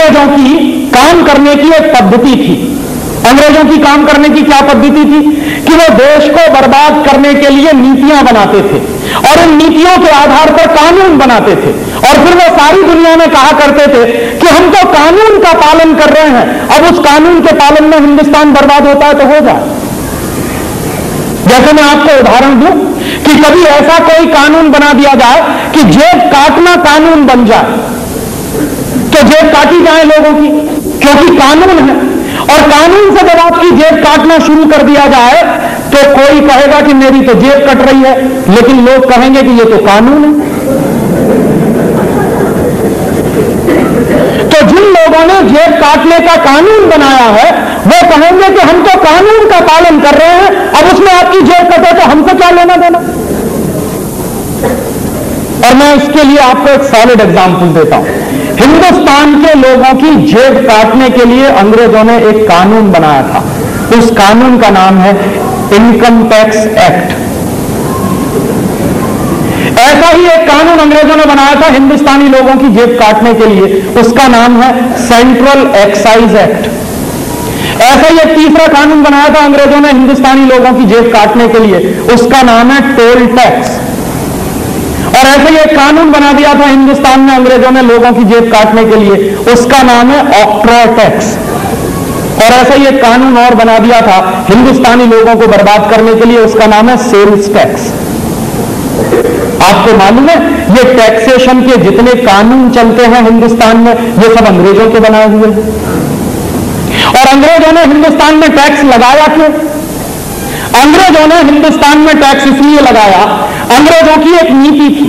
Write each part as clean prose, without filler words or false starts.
अंग्रेजों की काम करने की एक पद्धति थी। अंग्रेजों की काम करने की क्या पद्धति थी कि वो देश को बर्बाद करने के लिए नीतियां बनाते थे और इन नीतियों के आधार पर कानून बनाते थे और फिर वो सारी दुनिया में कहा करते थे कि हम तो कानून का पालन कर रहे हैं, अब उस कानून के पालन में हिंदुस्तान बर्बाद होता है तो हो जाए। जैसे मैं आपको उदाहरण दूं कि कभी ऐसा कोई कानून बना दिया जाए कि जेब काटना कानून बन जाए, तो जेब काटी जाए लोगों की, क्योंकि कानून है। और कानून से जब आपकी जेब काटना शुरू कर दिया जाए तो कोई कहेगा कि मेरी तो जेब कट रही है, लेकिन लोग कहेंगे कि ये तो कानून है। तो जिन लोगों ने जेब काटने का कानून बनाया है वो कहेंगे कि हम तो कानून का पालन कर रहे हैं, अब उसमें आपकी जेब कटे तो हमसे क्या लेना देना। और मैं इसके लिए आपको एक सॉलिड एग्जांपल देता हूं। हिंदुस्तान के लोगों की जेब काटने के लिए अंग्रेजों ने एक कानून बनाया था। उस कानून का नाम है इनकम टैक्स एक्ट। ऐसा ही एक कानून अंग्रेजों ने बनाया था हिंदुस्तानी लोगों की जेब काटने के लिए, उसका नाम है सेंट्रल एक्साइज एक्ट। ऐसा ही एक तीसरा कानून बनाया था अंग्रेजों ने हिंदुस्तानी लोगों की जेब काटने के लिए, उसका नाम है टोल टैक्स। और ऐसे ही एक कानून बना दिया था हिंदुस्तान में अंग्रेजों ने लोगों की जेब काटने के लिए, उसका नाम है ऑक्ट्रॉय टैक्स। और ऐसा ही एक कानून और बना दिया था हिंदुस्तानी लोगों को बर्बाद करने के लिए, उसका नाम है सेल्स टैक्स। आपको मालूम है ये टैक्सेशन के जितने कानून चलते हैं हिंदुस्तान में ये सब अंग्रेजों के बनाए हुए हैं। और अंग्रेजों ने हिंदुस्तान में टैक्स लगाया क्यों? अंग्रेजों ने हिंदुस्तान में टैक्स इसलिए लगाया, अंग्रेजों की एक नीति थी।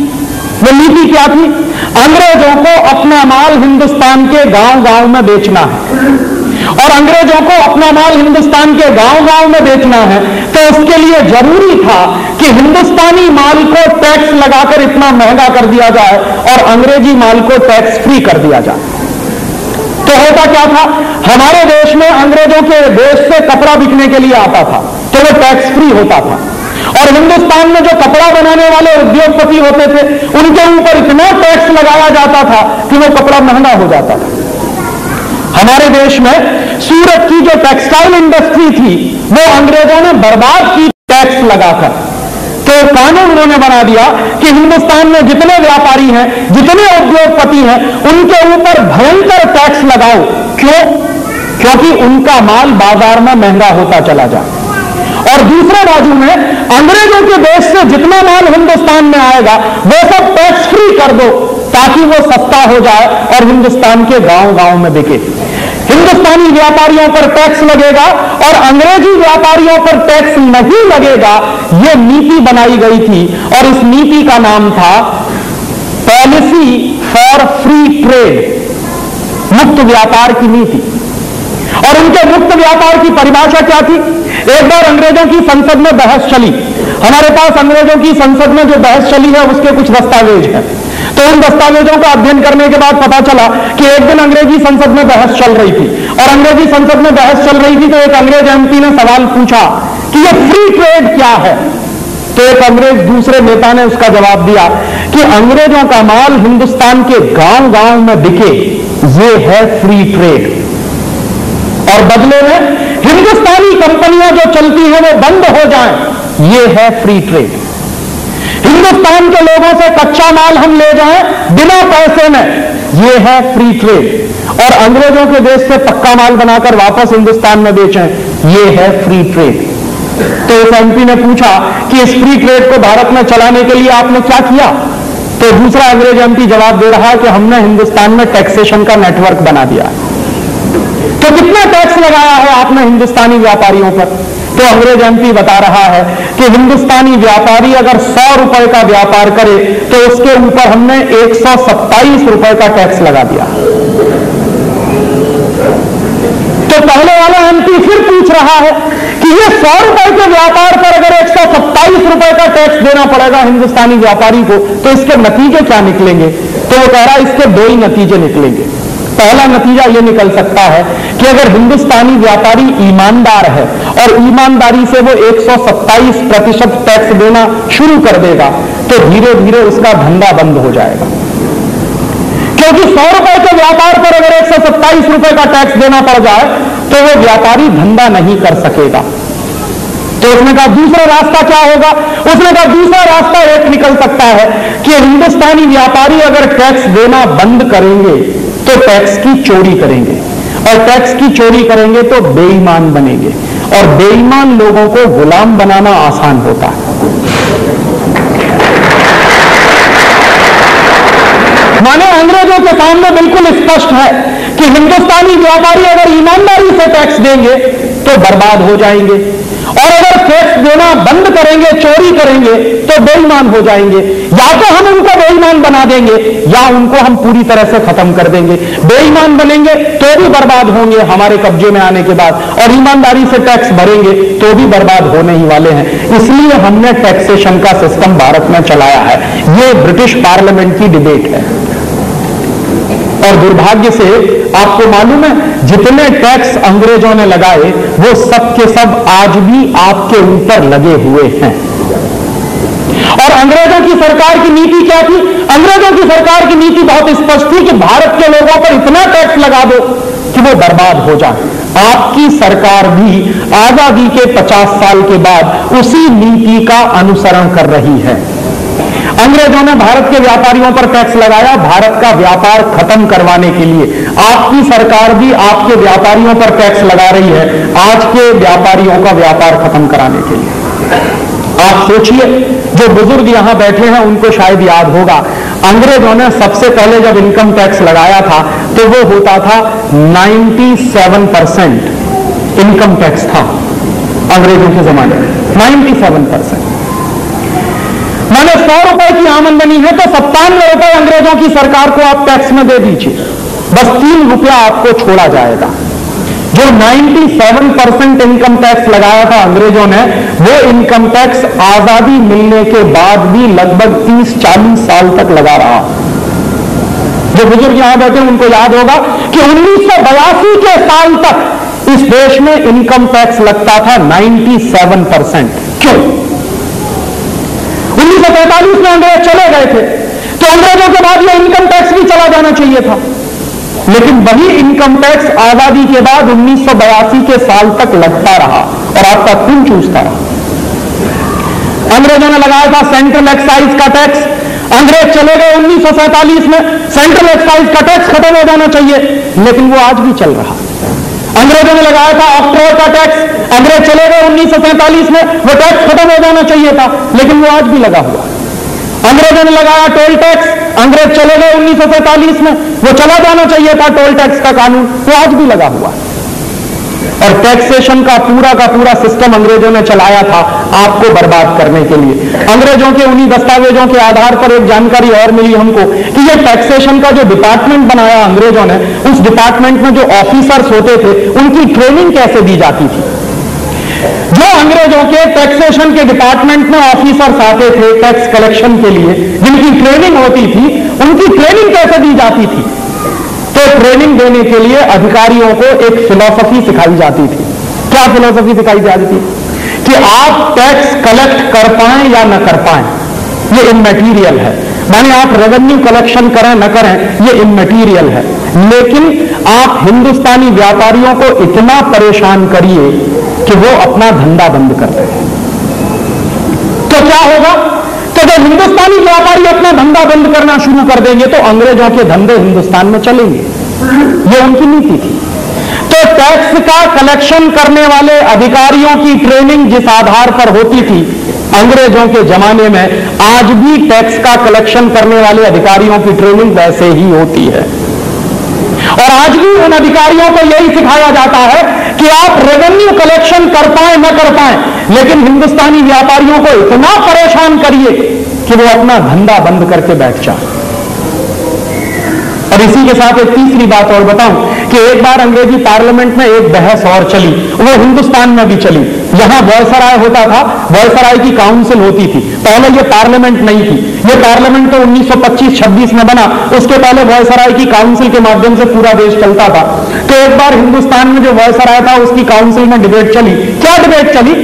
वो नीति क्या थी? अंग्रेजों को अपना माल हिंदुस्तान के गांव गांव में बेचना है और अंग्रेजों को अपना माल हिंदुस्तान के गांव गांव में बेचना है, तो उसके लिए जरूरी था कि हिंदुस्तानी माल को टैक्स लगाकर इतना महंगा कर दिया जाए और अंग्रेजी माल को टैक्स फ्री कर दिया जाए। तो होता क्या था, हमारे देश में अंग्रेजों के देश से कपड़ा बिकने के लिए आता था तो वो टैक्स फ्री होता था, और हिंदुस्तान में जो कपड़ा बनाने वाले उद्योगपति होते थे उनके ऊपर इतना टैक्स लगाया जाता था कि वो कपड़ा महंगा हो जाता था। हमारे देश में सूरत की जो टेक्सटाइल इंडस्ट्री थी वो अंग्रेजों ने बर्बाद की टैक्स लगाकर। तो कानून उन्होंने बना दिया कि हिंदुस्तान में जितने व्यापारी हैं, जितने उद्योगपति हैं, उनके ऊपर भयंकर टैक्स लगाओ। क्यों? क्योंकि उनका माल बाजार में महंगा होता चला जाए। और दूसरे बाजू में अंग्रेजों के देश से जितना माल हिंदुस्तान में आएगा वो सब टैक्स फ्री कर दो ताकि वो सस्ता हो जाए और हिंदुस्तान के गांव गांव में बिके। हिंदुस्तानी व्यापारियों पर टैक्स लगेगा और अंग्रेजी व्यापारियों पर टैक्स नहीं लगेगा, यह नीति बनाई गई थी और इस नीति का नाम था पॉलिसी फॉर फ्री ट्रेड, मुक्त व्यापार की नीति। और उनके मुक्त व्यापार की परिभाषा क्या थी? एक बार अंग्रेजों की संसद में बहस चली। हमारे पास अंग्रेजों की संसद में जो बहस चली है उसके कुछ दस्तावेज हैं। तो उन दस्तावेजों का अध्ययन करने के बाद पता चला कि एक दिन अंग्रेजी संसद में बहस चल रही थी और अंग्रेजी संसद में बहस चल रही थी तो एक अंग्रेज एमपी ने सवाल पूछा कि ये फ्री ट्रेड क्या है। तो एक अंग्रेज दूसरे नेता ने उसका जवाब दिया कि अंग्रेजों का माल हिंदुस्तान के गांव गांव में बिके, ये है फ्री ट्रेड। और बदले में हिंदुस्तानी कंपनियां जो चलती हैं वो बंद हो जाएं, ये है फ्री ट्रेड। हिंदुस्तान के लोगों से कच्चा माल हम ले जाएं बिना पैसे में, ये है फ्री ट्रेड। और अंग्रेजों के देश से पक्का माल बनाकर वापस हिंदुस्तान में बेचें, ये है फ्री ट्रेड। तो इस एमपी ने पूछा कि इस फ्री ट्रेड को भारत में चलाने के लिए आपने क्या किया? तो दूसरा अंग्रेज एमपी जवाब दे रहा है कि हमने हिंदुस्तान में टैक्सेशन का नेटवर्क बना दिया। तो कितना टैक्स लगाया है आपने हिंदुस्तानी व्यापारियों पर? तो अंग्रेज एमपी बता रहा है कि हिंदुस्तानी व्यापारी अगर 100 रुपए का व्यापार करे तो उसके ऊपर हमने 127 रुपए का टैक्स लगा दिया। तो पहले वाला एमपी फिर पूछ रहा है कि ये 100 रुपए के व्यापार पर अगर 127 रुपए का टैक्स देना पड़ेगा हिंदुस्तानी व्यापारी को तो इसके नतीजे क्या निकलेंगे? तो वो कह रहा है इसके दो ही नतीजे निकलेंगे। पहला नतीजा यह निकल सकता है कि अगर हिंदुस्तानी व्यापारी ईमानदार है और ईमानदारी से वो 127% टैक्स देना शुरू कर देगा तो धीरे धीरे उसका धंधा बंद हो जाएगा। क्योंकि 100 रुपए के व्यापार पर अगर 127 27 रुपए का टैक्स देना पड़ जाए तो वो व्यापारी धंधा नहीं कर सकेगा। तो उसने कहा दूसरा रास्ता क्या होगा? उसने कहा दूसरा रास्ता एक निकल सकता है कि हिंदुस्तानी व्यापारी अगर टैक्स देना बंद करेंगे तो टैक्स की चोरी करेंगे, और टैक्स की चोरी करेंगे तो बेईमान बनेंगे, और बेईमान लोगों को गुलाम बनाना आसान होता है। माने अंग्रेजों के सामने बिल्कुल स्पष्ट है कि हिंदुस्तानी व्यापारी अगर ईमानदारी से टैक्स देंगे तो बर्बाद हो जाएंगे, और अगर टैक्स देना बंद करेंगे, चोरी करेंगे, तो बेईमान हो जाएंगे। या तो हम उनको बेईमान बना देंगे या उनको हम पूरी तरह से खत्म कर देंगे। बेईमान बनेंगे तो भी बर्बाद होंगे हमारे कब्जे में आने के बाद, और ईमानदारी से टैक्स भरेंगे तो भी बर्बाद होने ही वाले हैं। इसलिए हमने टैक्सेशन का सिस्टम भारत में चलाया है। यह ब्रिटिश पार्लियामेंट की डिबेट है, और दुर्भाग्य से आपको मालूम है जितने टैक्स अंग्रेजों ने लगाए वो सब के सब आज भी आपके ऊपर लगे हुए हैं। और अंग्रेजों की सरकार की नीति क्या थी? अंग्रेजों की सरकार की नीति बहुत स्पष्ट थी कि भारत के लोगों पर इतना टैक्स लगा दो कि वो बर्बाद हो जाए। आपकी सरकार भी आजादी के 50 साल के बाद उसी नीति का अनुसरण कर रही है। अंग्रेजों ने भारत के व्यापारियों पर टैक्स लगाया भारत का व्यापार खत्म करवाने के लिए। आपकी सरकार भी आपके व्यापारियों पर टैक्स लगा रही है आज के व्यापारियों का व्यापार खत्म कराने के लिए। आप सोचिए, जो बुजुर्ग यहां बैठे हैं उनको शायद याद होगा, अंग्रेजों ने सबसे पहले जब इनकम टैक्स लगाया था तो वो होता था 97% इनकम टैक्स था अंग्रेजों के जमाने में। 97%। मैंने 100 रुपए की आमदनी है तो 97 रुपए अंग्रेजों की सरकार को आप टैक्स में दे दीजिए, बस 3 रुपया आपको छोड़ा जाएगा। जो 97% इनकम टैक्स लगाया था अंग्रेजों ने, वो इनकम टैक्स आजादी मिलने के बाद भी लगभग 30-40 साल तक लगा रहा। जो बुजुर्ग यहां बैठे उनको याद होगा कि 1982 के साल तक इस देश में इनकम टैक्स लगता था 97%। क्यों? 1945 में अंग्रेज चले गए थे तो अंग्रेजों के बाद यह इनकम टैक्स भी चला जाना चाहिए था, लेकिन वही इनकम टैक्स आजादी के बाद 1982 के साल तक लगता रहा और आपका खून चूसता रहा। अंग्रेजों ने लगाया था सेंट्रल एक्साइज का टैक्स, अंग्रेज चले गए 1947 में, सेंट्रल एक्साइज का टैक्स खत्म हो जाना चाहिए, लेकिन वो आज भी चल रहा। अंग्रेजों ने लगाया था ऑक्ट्रोय का टैक्स, अंग्रेज चले गए 1947 में, वो टैक्स खत्म हो जाना चाहिए था, लेकिन वो आज भी लगा हुआ। अंग्रेजों ने लगाया टोल टैक्स, अंग्रेज चले गए 1947 में, वो चला जाना चाहिए था टोल टैक्स का कानून, वो आज भी लगा हुआ। और टैक्सेशन का पूरा सिस्टम अंग्रेजों ने चलाया था आपको बर्बाद करने के लिए। अंग्रेजों के उन्हीं दस्तावेजों के आधार पर एक जानकारी और मिली हमको कि ये टैक्सेशन का जो डिपार्टमेंट बनाया अंग्रेजों ने, उस डिपार्टमेंट में जो ऑफिसर्स होते थे उनकी ट्रेनिंग कैसे दी जाती थी। जो अंग्रेजों के टैक्सेशन के डिपार्टमेंट में ऑफिसर्स आते थे टैक्स कलेक्शन के लिए, जिनकी ट्रेनिंग होती थी, उनकी ट्रेनिंग कैसे दी जाती थी? तो ट्रेनिंग देने के लिए अधिकारियों को एक फिलॉसफी सिखाई जाती थी। क्या फिलॉसफी सिखाई जाती थी? कि आप टैक्स कलेक्ट कर पाएं या न कर पाएं, ये इमैटीरियल है। माने आप रेवेन्यू कलेक्शन करें न करें, ये इमैटीरियल है, लेकिन आप हिंदुस्तानी व्यापारियों को इतना परेशान करिए कि वो अपना धंधा बंद कर दें। तो क्या होगा? तो जब हिंदुस्तानी व्यापारी अपना धंधा बंद करना शुरू कर देंगे तो अंग्रेजों के धंधे हिंदुस्तान में चलेंगे। ये उनकी नीति थी। तो टैक्स का कलेक्शन करने वाले अधिकारियों की ट्रेनिंग जिस आधार पर होती थी अंग्रेजों के जमाने में, आज भी टैक्स का कलेक्शन करने वाले अधिकारियों की ट्रेनिंग वैसे ही होती है। और आज भी उन अधिकारियों को यही सिखाया जाता है कि आप रेवेन्यू कलेक्शन कर पाए न कर पाए, लेकिन हिंदुस्तानी व्यापारियों को इतना परेशान करिए कि वो अपना धंधा बंद करके बैठ जाए। और इसी के साथ एक तीसरी बात और बताऊं कि एक बार अंग्रेजी पार्लियामेंट में एक बहस और चली, वो हिंदुस्तान में भी चली। यहां वॉयसराय होता था, वॉयसराय की काउंसिल होती थी। पहले ये पार्लियामेंट नहीं थी, ये पार्लियामेंट तो 1925-26 में बना, उसके पहले वॉयसराय की काउंसिल के माध्यम से पूरा देश चलता था। तो एक बार हिंदुस्तान में जो वॉयसराय था उसकी काउंसिल में डिबेट चली। क्या डिबेट चली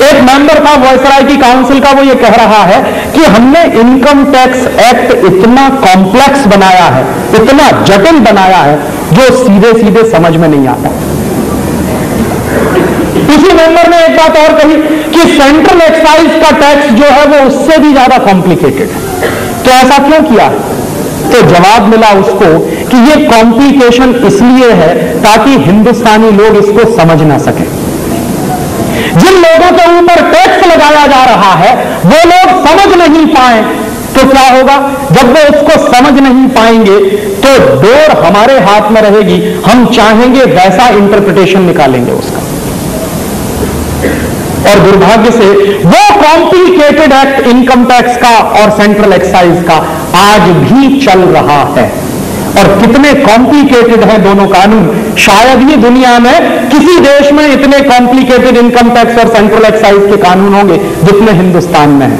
एक मेंबर था वायसराय की काउंसिल का, वो ये कह रहा है कि हमने इनकम टैक्स एक्ट इतना कॉम्प्लेक्स बनाया है, इतना जटिल बनाया है, जो सीधे सीधे समझ में नहीं आता। उसी मेंबर ने एक बात और कही कि सेंट्रल एक्साइज का टैक्स जो है वो उससे भी ज्यादा कॉम्प्लिकेटेड है। तो ऐसा क्यों किया? तो जवाब मिला उसको कि ये कॉम्प्लिकेशन इसलिए है ताकि हिंदुस्तानी लोग इसको समझ ना सकें। जिन लोगों के ऊपर टैक्स लगाया जा रहा है वो लोग समझ नहीं पाए तो क्या होगा? जब वो उसको समझ नहीं पाएंगे तो डोर हमारे हाथ में रहेगी, हम चाहेंगे वैसा इंटरप्रिटेशन निकालेंगे उसका। और दुर्भाग्य से वो कॉम्प्लिकेटेड एक्ट इनकम टैक्स का और सेंट्रल एक्साइज का आज भी चल रहा है। और कितने कॉम्प्लिकेटेड हैं दोनों कानून, शायद ही दुनिया में किसी देश में इतने कॉम्प्लिकेटेड इनकम टैक्स और सेंट्रल एक्साइज के कानून होंगे जितने हिंदुस्तान में हैं।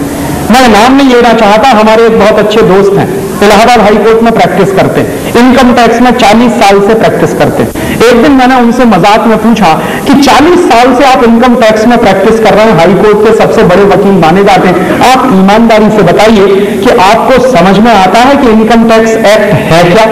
मैं नाम नहीं लेना चाहता, हमारे एक बहुत अच्छे दोस्त हैं, इलाहाबाद हाईकोर्ट में प्रैक्टिस करते हैं, इनकम टैक्स में 40 साल से प्रैक्टिस करते हैं। एक दिन मैंने उनसे मजाक में पूछा कि 40 साल से आप इनकम टैक्स में प्रैक्टिस कर रहे हैं, हाईकोर्ट के सबसे बड़े वकील माने जाते हैं, आप ईमानदारी से बताइए कि आपको समझ में आता है कि इनकम टैक्स एक्ट है क्या?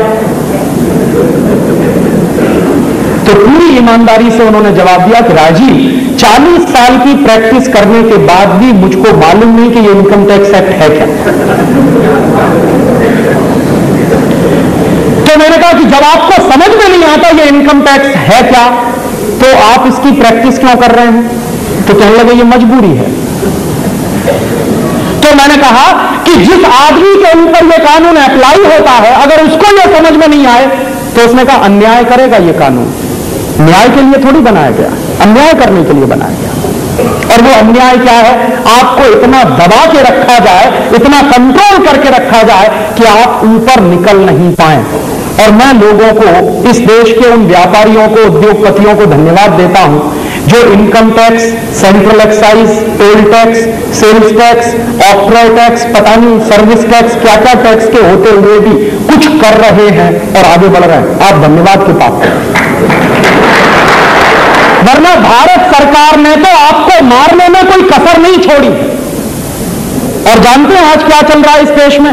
तो पूरी ईमानदारी से उन्होंने जवाब दिया कि राजीव, 40 साल की प्रैक्टिस करने के बाद भी मुझको मालूम नहीं कि ये इनकम टैक्स एक्ट है क्या। तो मैंने कहा कि जब आपको समझ में नहीं आता ये इनकम टैक्स है क्या, तो आप इसकी प्रैक्टिस क्यों कर रहे हैं? तो कहने लगे ये मजबूरी है। तो मैंने कहा कि जिस आदमी के ऊपर ये कानून अप्लाई होता है, अगर उसको ये समझ में नहीं आए तो उसने कहा अन्याय करेगा ये कानून। न्याय के लिए थोड़ी बनाया गया, अन्याय करने के लिए बनाया गया। और वो अन्याय क्या है? आपको इतना दबा के रखा जाए, इतना कंट्रोल करके रखा जाए कि आप ऊपर निकल नहीं पाए। और मैं लोगों को, इस देश के उन व्यापारियों को, उद्योगपतियों को धन्यवाद देता हूं जो income tax, central excise, toll tax, sales tax, octroi tax, पता नहीं सर्विस टैक्स, क्या क्या टैक्स के होते हुए भी कुछ कर रहे हैं और आगे बढ़ रहे हैं। आप धन्यवाद के पात्र हैं। वरना भारत सरकार ने तो आपको मारने में कोई कसर नहीं छोड़ी। और जानते हैं आज क्या चल रहा है इस देश में?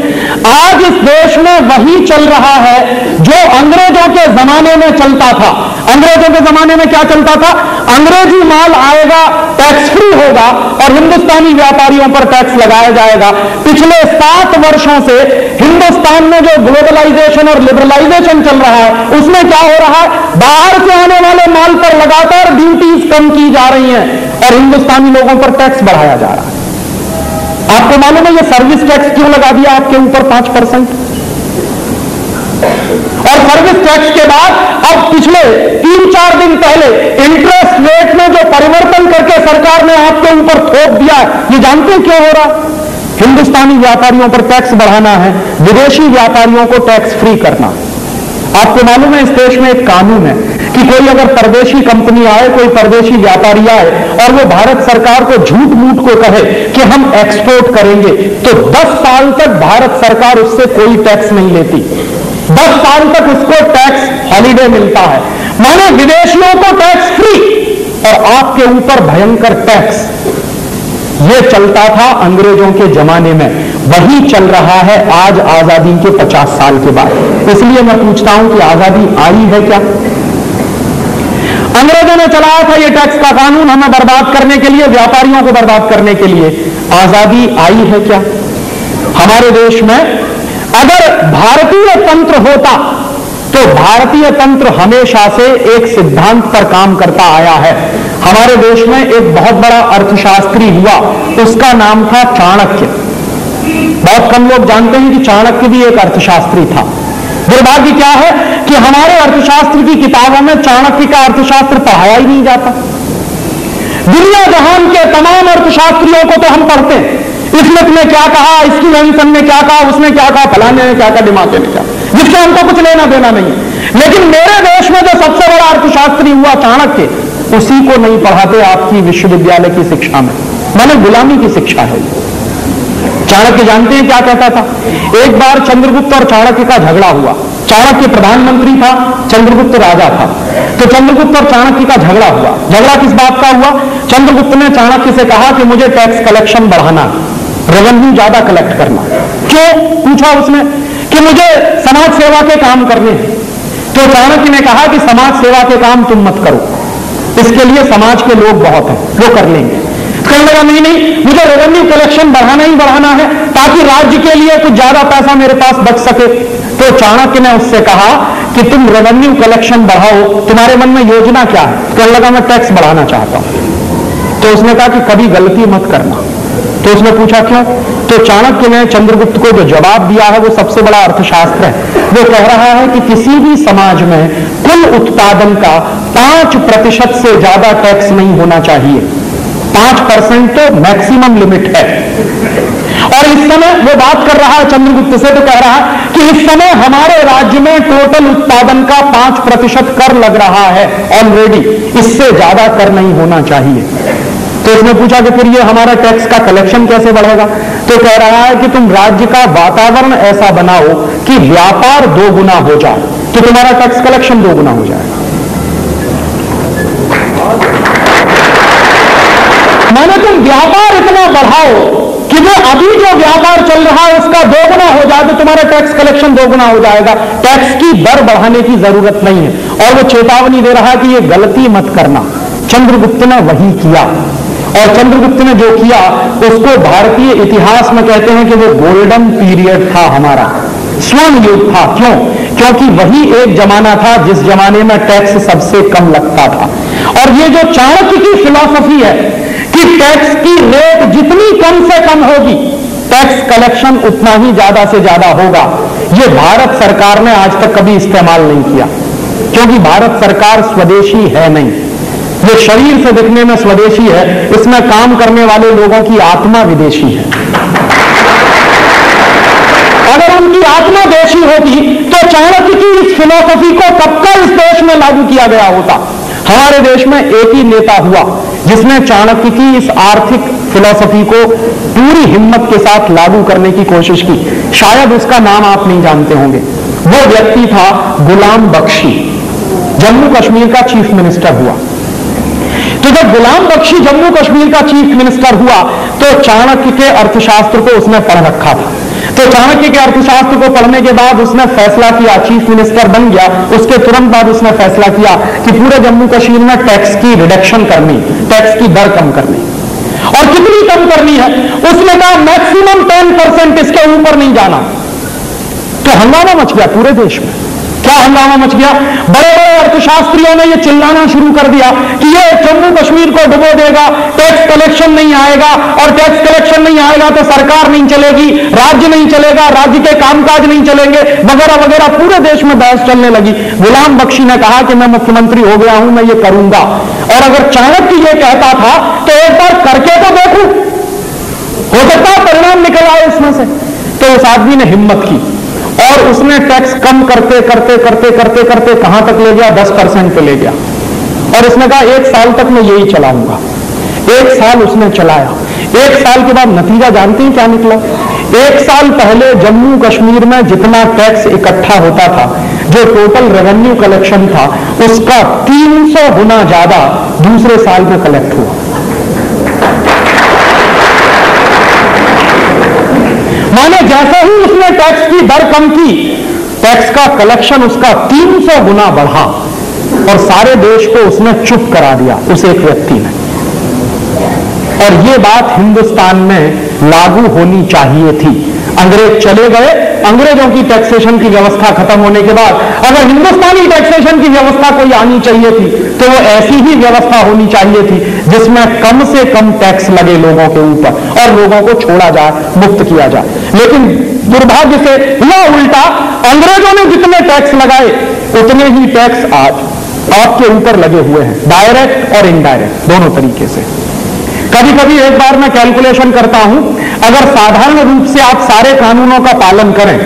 आज इस देश में वही चल रहा है जो अंग्रेजों के जमाने में चलता था। अंग्रेजों के जमाने में क्या चलता था? अंग्रेजी माल आएगा, टैक्स फ्री होगा और हिंदुस्तानी व्यापारियों पर टैक्स लगाया जाएगा। पिछले 7 वर्षों से हिंदुस्तान में जो ग्लोबलाइजेशन और लिबरलाइजेशन चल रहा है उसमें क्या हो रहा है? बाहर से आने वाले माल पर लगातार ड्यूटीज कम की जा रही हैं और हिंदुस्तानी लोगों पर टैक्स बढ़ाया जा रहा है। आपको मालूम है ये सर्विस टैक्स क्यों लगा दिया आपके ऊपर 5%? और सर्विस टैक्स के बाद अब पिछले 3-4 दिन पहले इंटरेस्ट रेट में जो परिवर्तन करके सरकार ने आपके ऊपर थोप दिया, ये जानते हैं क्यों हो रहा? हिंदुस्तानी व्यापारियों पर टैक्स बढ़ाना है, विदेशी व्यापारियों को टैक्स फ्री करना। आपको मालूम है इस देश में एक कानून है कि कोई अगर परदेशी कंपनी आए, कोई परदेशी व्यापारी आए और वो भारत सरकार को झूठ मूठ को कहे कि हम एक्सपोर्ट करेंगे, तो 10 साल तक भारत सरकार उससे कोई टैक्स नहीं लेती। 10 साल तक उसको टैक्स हॉलीडे मिलता है। माने विदेशियों को टैक्स फ्री और आपके ऊपर भयंकर टैक्स। ये चलता था अंग्रेजों के जमाने में, वही चल रहा है आज आजादी के 50 साल के बाद। इसलिए मैं पूछता हूं कि आजादी आई है क्या? अंग्रेजों ने चलाया था ये टैक्स का कानून हमें बर्बाद करने के लिए, व्यापारियों को बर्बाद करने के लिए। आजादी आई है क्या हमारे देश में? अगर भारतीय तंत्र होता तो भारतीय तंत्र हमेशा से एक सिद्धांत पर काम करता आया है। हमारे देश में एक बहुत बड़ा अर्थशास्त्री हुआ, उसका नाम था चाणक्य। बहुत कम लोग जानते हैं कि चाणक्य भी एक अर्थशास्त्री था। दुर्भाग्य क्या है कि हमारे अर्थशास्त्र की किताबों में चाणक्य का अर्थशास्त्र पढ़ाया ही नहीं जाता। दुनिया जहान के तमाम अर्थशास्त्रियों को तो हम पढ़ते हैं, स्मिथ ने क्या कहा, स्टीवेंसन ने क्या कहा, उसने क्या कहा, फलाने ने क्या कहा, डिमाके ने क्या, जिससे हमको कुछ लेना देना नहीं है। लेकिन मेरे देश में जो सबसे बड़ा अर्थशास्त्री हुआ चाणक्य, उसी को नहीं पढ़ाते आपकी विश्वविद्यालय की शिक्षा में। माने गुलामी की शिक्षा है। चाणक्य जानते हैं क्या कहता था? एक बार चंद्रगुप्त और चाणक्य का झगड़ा हुआ। चाणक्य प्रधानमंत्री था, चंद्रगुप्त राजा था। तो चंद्रगुप्त और चाणक्य का झगड़ा हुआ। झगड़ा किस बात का हुआ? चंद्रगुप्त ने चाणक्य से कहा कि मुझे टैक्स कलेक्शन बढ़ाना, रेवेन्यू ज्यादा कलेक्ट करना। क्यों पूछा उसने? कि मुझे समाज सेवा के काम करने हैं। तो चाणक्य ने कहा कि समाज सेवा के काम तुम मत करो, इसके लिए समाज के लोग बहुत हैं, वो कर लेंगे। कहने लगा नहीं, मुझे रेवेन्यू कलेक्शन बढ़ाना ही बढ़ाना है ताकि राज्य के लिए कुछ ज्यादा पैसा मेरे पास बच सके। तो चाणक्य ने उससे कहा कि तुम रेवेन्यू कलेक्शन बढ़ाओ, तुम्हारे मन में योजना क्या है? कहने लगा मैं टैक्स बढ़ाना चाहता हूं। तो उसने कहा कि कभी गलती मत करना। तो उसने पूछा क्यों? तो चाणक्य ने चंद्रगुप्त को जो जवाब दिया है वो सबसे बड़ा अर्थशास्त्र है। वो कह रहा है कि किसी भी समाज में कुल उत्पादन का 5% से ज्यादा टैक्स नहीं होना चाहिए। 5% तो मैक्सिमम लिमिट है। और इस समय वो बात कर रहा है चंद्रगुप्त से, तो कह रहा है कि इस समय हमारे राज्य में टोटल उत्पादन का 5% कर लग रहा है ऑलरेडी, इससे ज्यादा कर नहीं होना चाहिए। तो उसने पूछा कि फिर ये हमारा टैक्स का कलेक्शन कैसे बढ़ेगा? तो कह रहा है कि तुम राज्य का वातावरण ऐसा बनाओ कि व्यापार 2 गुना हो जाए, तो तुम्हारा टैक्स कलेक्शन 2 गुना हो जाएगा। माने तुम व्यापार इतना बढ़ाओ कि जो अभी जो व्यापार चल रहा है उसका 2 गुना हो जाए, तो तुम्हारा टैक्स कलेक्शन 2 गुना हो जाएगा। टैक्स की दर बढ़ाने की जरूरत नहीं है। और वो चेतावनी दे रहा है कि ये गलती मत करना। चंद्रगुप्त ने वही किया, और चंद्रगुप्त ने जो किया उसको भारतीय इतिहास में कहते हैं कि वो गोल्डन पीरियड था, हमारा स्वर्ण युग था। क्यों? क्योंकि वही एक जमाना था जिस जमाने में टैक्स सबसे कम लगता था। और ये जो चाणक्य की फिलॉसफी है कि टैक्स की रेट जितनी कम से कम होगी, टैक्स कलेक्शन उतना ही ज्यादा से ज्यादा होगा, ये भारत सरकार ने आज तक कभी इस्तेमाल नहीं किया। क्योंकि भारत सरकार स्वदेशी है नहीं, ये शरीर से दिखने में स्वदेशी है, इसमें काम करने वाले लोगों की आत्मा विदेशी है। अगर उनकी आत्मा देशी होती तो चाणक्य की इस फिलॉसफी को कब का इस देश में लागू किया गया होता। हमारे देश में एक ही नेता हुआ जिसने चाणक्य की इस आर्थिक फिलॉसफी को पूरी हिम्मत के साथ लागू करने की कोशिश की। शायद उसका नाम आप नहीं जानते होंगे। वो व्यक्ति था गुलाम बख्शी, जम्मू कश्मीर का चीफ मिनिस्टर हुआ। तो जब गुलाम बख्शी जम्मू कश्मीर का चीफ मिनिस्टर हुआ तो चाणक्य के अर्थशास्त्र को उसने पढ़ रखा था। तो चाणक्य के अर्थशास्त्र को पढ़ने के बाद उसने फैसला किया, चीफ मिनिस्टर बन गया, उसके तुरंत बाद उसने फैसला किया कि पूरे जम्मू कश्मीर में टैक्स की रिडक्शन करनी, टैक्स की दर कम करनी। और कितनी कम करनी है? उसने कहा मैक्सिमम 10%, इसके ऊपर नहीं जाना। तो हंगामा मच गया पूरे देश में। क्या हंगामा मच गया? बड़े बड़े अर्थशास्त्रियों ने यह चिल्लाना शुरू कर दिया कि ये जम्मू कश्मीर को डुबो देगा, टैक्स कलेक्शन नहीं आएगा, और टैक्स कलेक्शन नहीं आएगा तो सरकार नहीं चलेगी, राज्य नहीं चलेगा, राज्य के कामकाज नहीं चलेंगे, वगैरह वगैरह। पूरे देश में बहस चलने लगी। गुलाम बख्शी ने कहा कि मैं मुख्यमंत्री हो गया हूं, मैं ये करूंगा, और अगर चाणक्य ये कहता था तो एक बार करके तो देखूं, हो सकता है परिणाम निकल आए इसमें से। तो उस आदमी ने हिम्मत की और उसने टैक्स कम करते करते करते करते करते कहां तक ले गया? 10% पे ले गया। और उसने कहा 1 साल तक मैं यही चलाऊंगा। 1 साल उसने चलाया। 1 साल के बाद नतीजा जानते हैं क्या निकला? 1 साल पहले जम्मू कश्मीर में जितना टैक्स इकट्ठा होता था, जो टोटल रेवेन्यू कलेक्शन था, उसका 300 गुना ज्यादा दूसरे साल में कलेक्ट हुआ। माने जैसे ही उसने टैक्स की दर कम की, टैक्स का कलेक्शन उसका 300 गुना बढ़ा, और सारे देश को उसने चुप करा दिया, उस एक व्यक्ति ने। और ये बात हिंदुस्तान में लागू होनी चाहिए थी। अंग्रेज चले गए, अंग्रेजों की टैक्सेशन की व्यवस्था खत्म होने के बाद अगर हिंदुस्तानी टैक्सेशन की व्यवस्था कोई आनी चाहिए थी तो वो ऐसी ही व्यवस्था होनी चाहिए थी जिसमें कम से कम टैक्स लगे लोगों के ऊपर और लोगों को छोड़ा जाए, मुक्त किया जाए। लेकिन दुर्भाग्य से हुआ उल्टा, अंग्रेजों ने जितने टैक्स लगाए उतने ही टैक्स आज आपके ऊपर लगे हुए हैं, डायरेक्ट और इनडायरेक्ट दोनों तरीके से। कभी कभी एक बार मैं कैलकुलेशन करता हूं, अगर साधारण रूप से आप सारे कानूनों का पालन करें,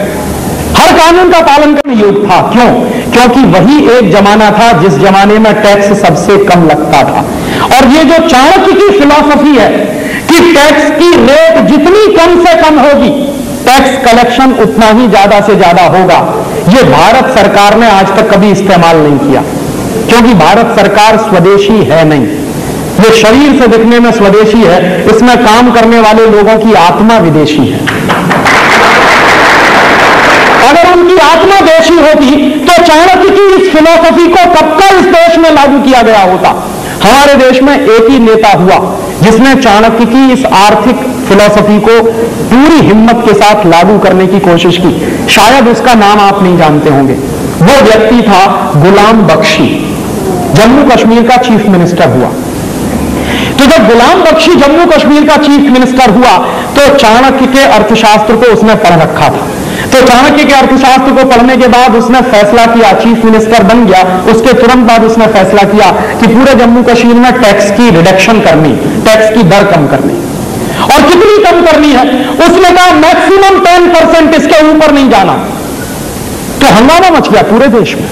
हर कानून का पालन करने योग्य था। क्यों? क्योंकि वही एक जमाना था जिस जमाने में टैक्स सबसे कम लगता था। और ये जो चाणक्य की फिलॉसफी है कि टैक्स की रेट जितनी कम से कम होगी, टैक्स कलेक्शन उतना ही ज्यादा से ज्यादा होगा। यह भारत सरकार ने आज तक कभी इस्तेमाल नहीं किया, क्योंकि भारत सरकार स्वदेशी है नहीं। ये शरीर से दिखने में स्वदेशी है, इसमें काम करने वाले लोगों की आत्मा विदेशी है। अगर उनकी आत्मा देशी होती तो चाणक्य की इस फिलॉसफी को कब का इस देश में लागू किया गया होता। हमारे देश में एक ही नेता हुआ जिसने चाणक्य की इस आर्थिक फिलॉसफी को पूरी हिम्मत के साथ लागू करने की कोशिश की। शायद उसका नाम आप नहीं जानते होंगे। वो व्यक्ति था गुलाम बख्शी, जम्मू कश्मीर का चीफ मिनिस्टर हुआ। तो जब गुलाम बख्शी जम्मू कश्मीर का चीफ मिनिस्टर हुआ तो चाणक्य के अर्थशास्त्र को उसने पढ़ रखा था। तो चाणक्य के अर्थशास्त्र को पढ़ने के बाद उसने फैसला किया, चीफ मिनिस्टर बन गया, उसके तुरंत बाद उसने फैसला किया कि पूरे जम्मू कश्मीर में टैक्स की रिडक्शन करनी, टैक्स की दर कम करनी। और कितनी कम करनी है? उसने कहा मैक्सिमम 10%, इसके ऊपर नहीं जाना। तो हंगामा मच गया पूरे देश में।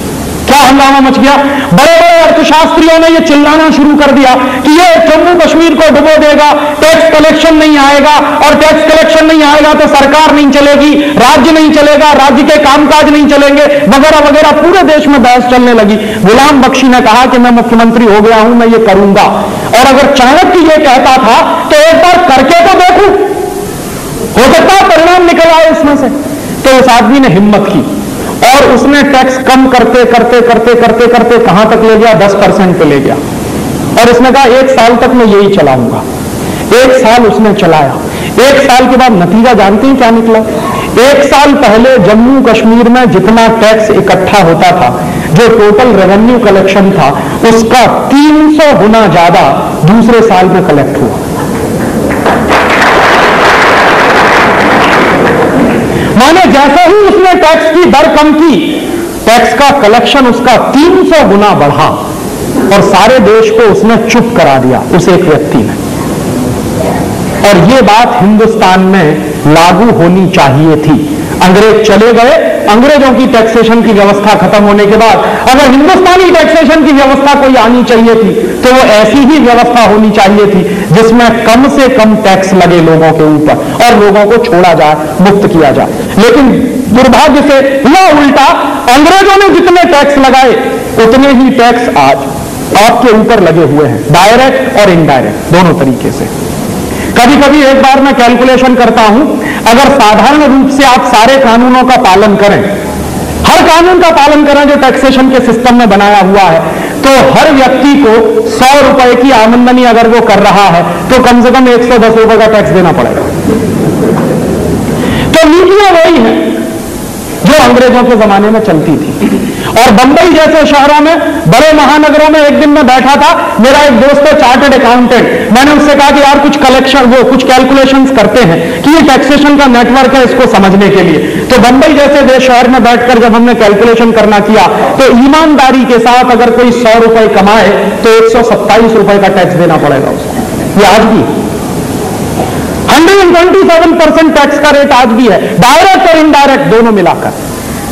क्या हंगामा मच गया? बड़े बड़े अर्थशास्त्रियों ने यह चिल्लाना शुरू कर दिया कि यह जम्मू कश्मीर को डुबो देगा, टैक्स कलेक्शन नहीं आएगा, और टैक्स कलेक्शन नहीं आएगा तो सरकार नहीं चलेगी, राज्य नहीं चलेगा, राज्य के कामकाज नहीं चलेंगे, वगैरह वगैरह। पूरे देश में बहस चलने लगी। गुलाम बख्शी ने कहा कि मैं मुख्यमंत्री हो गया हूं, मैं ये करूंगा। और अगर चाणक्य ये कहता था तो एक बार करके तो देखूं, हो सकता है परिणाम निकल आए उसमें से। तो उस आदमी ने हिम्मत की और उसने टैक्स कम करते करते करते करते करते कहां तक ले गया? 10% पे ले गया। और उसने कहा 1 साल तक मैं यही चलाऊंगा। 1 साल उसने चलाया। 1 साल के बाद नतीजा जानते हैं क्या निकला? 1 साल पहले जम्मू कश्मीर में जितना टैक्स इकट्ठा होता था, जो टोटल रेवेन्यू कलेक्शन था, उसका 300 गुना ज्यादा दूसरे साल में कलेक्ट हुआ। माने जैसे ही उसने टैक्स की दर कम की, टैक्स का कलेक्शन उसका 300 गुना बढ़ा और सारे देश को उसने चुप करा दिया, उस एक व्यक्ति ने। और ये बात हिंदुस्तान में लागू होनी चाहिए थी। अंग्रेज चले गए, अंग्रेजों की टैक्सेशन की व्यवस्था खत्म होने के बाद अगर हिंदुस्तानी टैक्सेशन की व्यवस्था कोई आनी चाहिए थी तो वो ऐसी ही व्यवस्था होनी चाहिए थी जिसमें कम से कम टैक्स लगे लोगों के ऊपर और लोगों को छोड़ा जाए, मुक्त किया जाए। लेकिन दुर्भाग्य से हुआ उल्टा। अंग्रेजों ने जितने टैक्स लगाए उतने ही टैक्स आज आपके ऊपर लगे हुए हैं, डायरेक्ट और इनडायरेक्ट दोनों तरीके से। कभी कभी एक बार मैं कैलकुलेशन करता हूं, अगर साधारण रूप से आप सारे कानूनों का पालन करें, हर कानून का पालन करें जो टैक्सेशन के सिस्टम में बनाया हुआ है, तो हर व्यक्ति को 100 रुपए की आमदनी अगर वो कर रहा है तो कम से कम 110 रुपए का टैक्स देना पड़ेगा। तो नीतियां वही है जो अंग्रेजों के जमाने में चलती थी। और बंबई जैसे शहरों में, बड़े महानगरों में एक दिन मैं बैठा था, मेरा एक दोस्त है चार्टर्ड अकाउंटेंट, मैंने उससे कहा कि यार कुछ कलेक्शन, वो कुछ कैलकुलेशंस करते हैं कि ये टैक्सेशन का नेटवर्क है, इसको समझने के लिए। तो बंबई जैसे देश शहर में बैठकर जब हमने कैलकुलेशन करना किया तो ईमानदारी के साथ अगर कोई 100 रुपए कमाए तो 127 रुपए का टैक्स देना पड़ेगा उसको। ये आज भी 127% टैक्स का रेट आज भी है, डायरेक्ट और इनडायरेक्ट दोनों मिलाकर।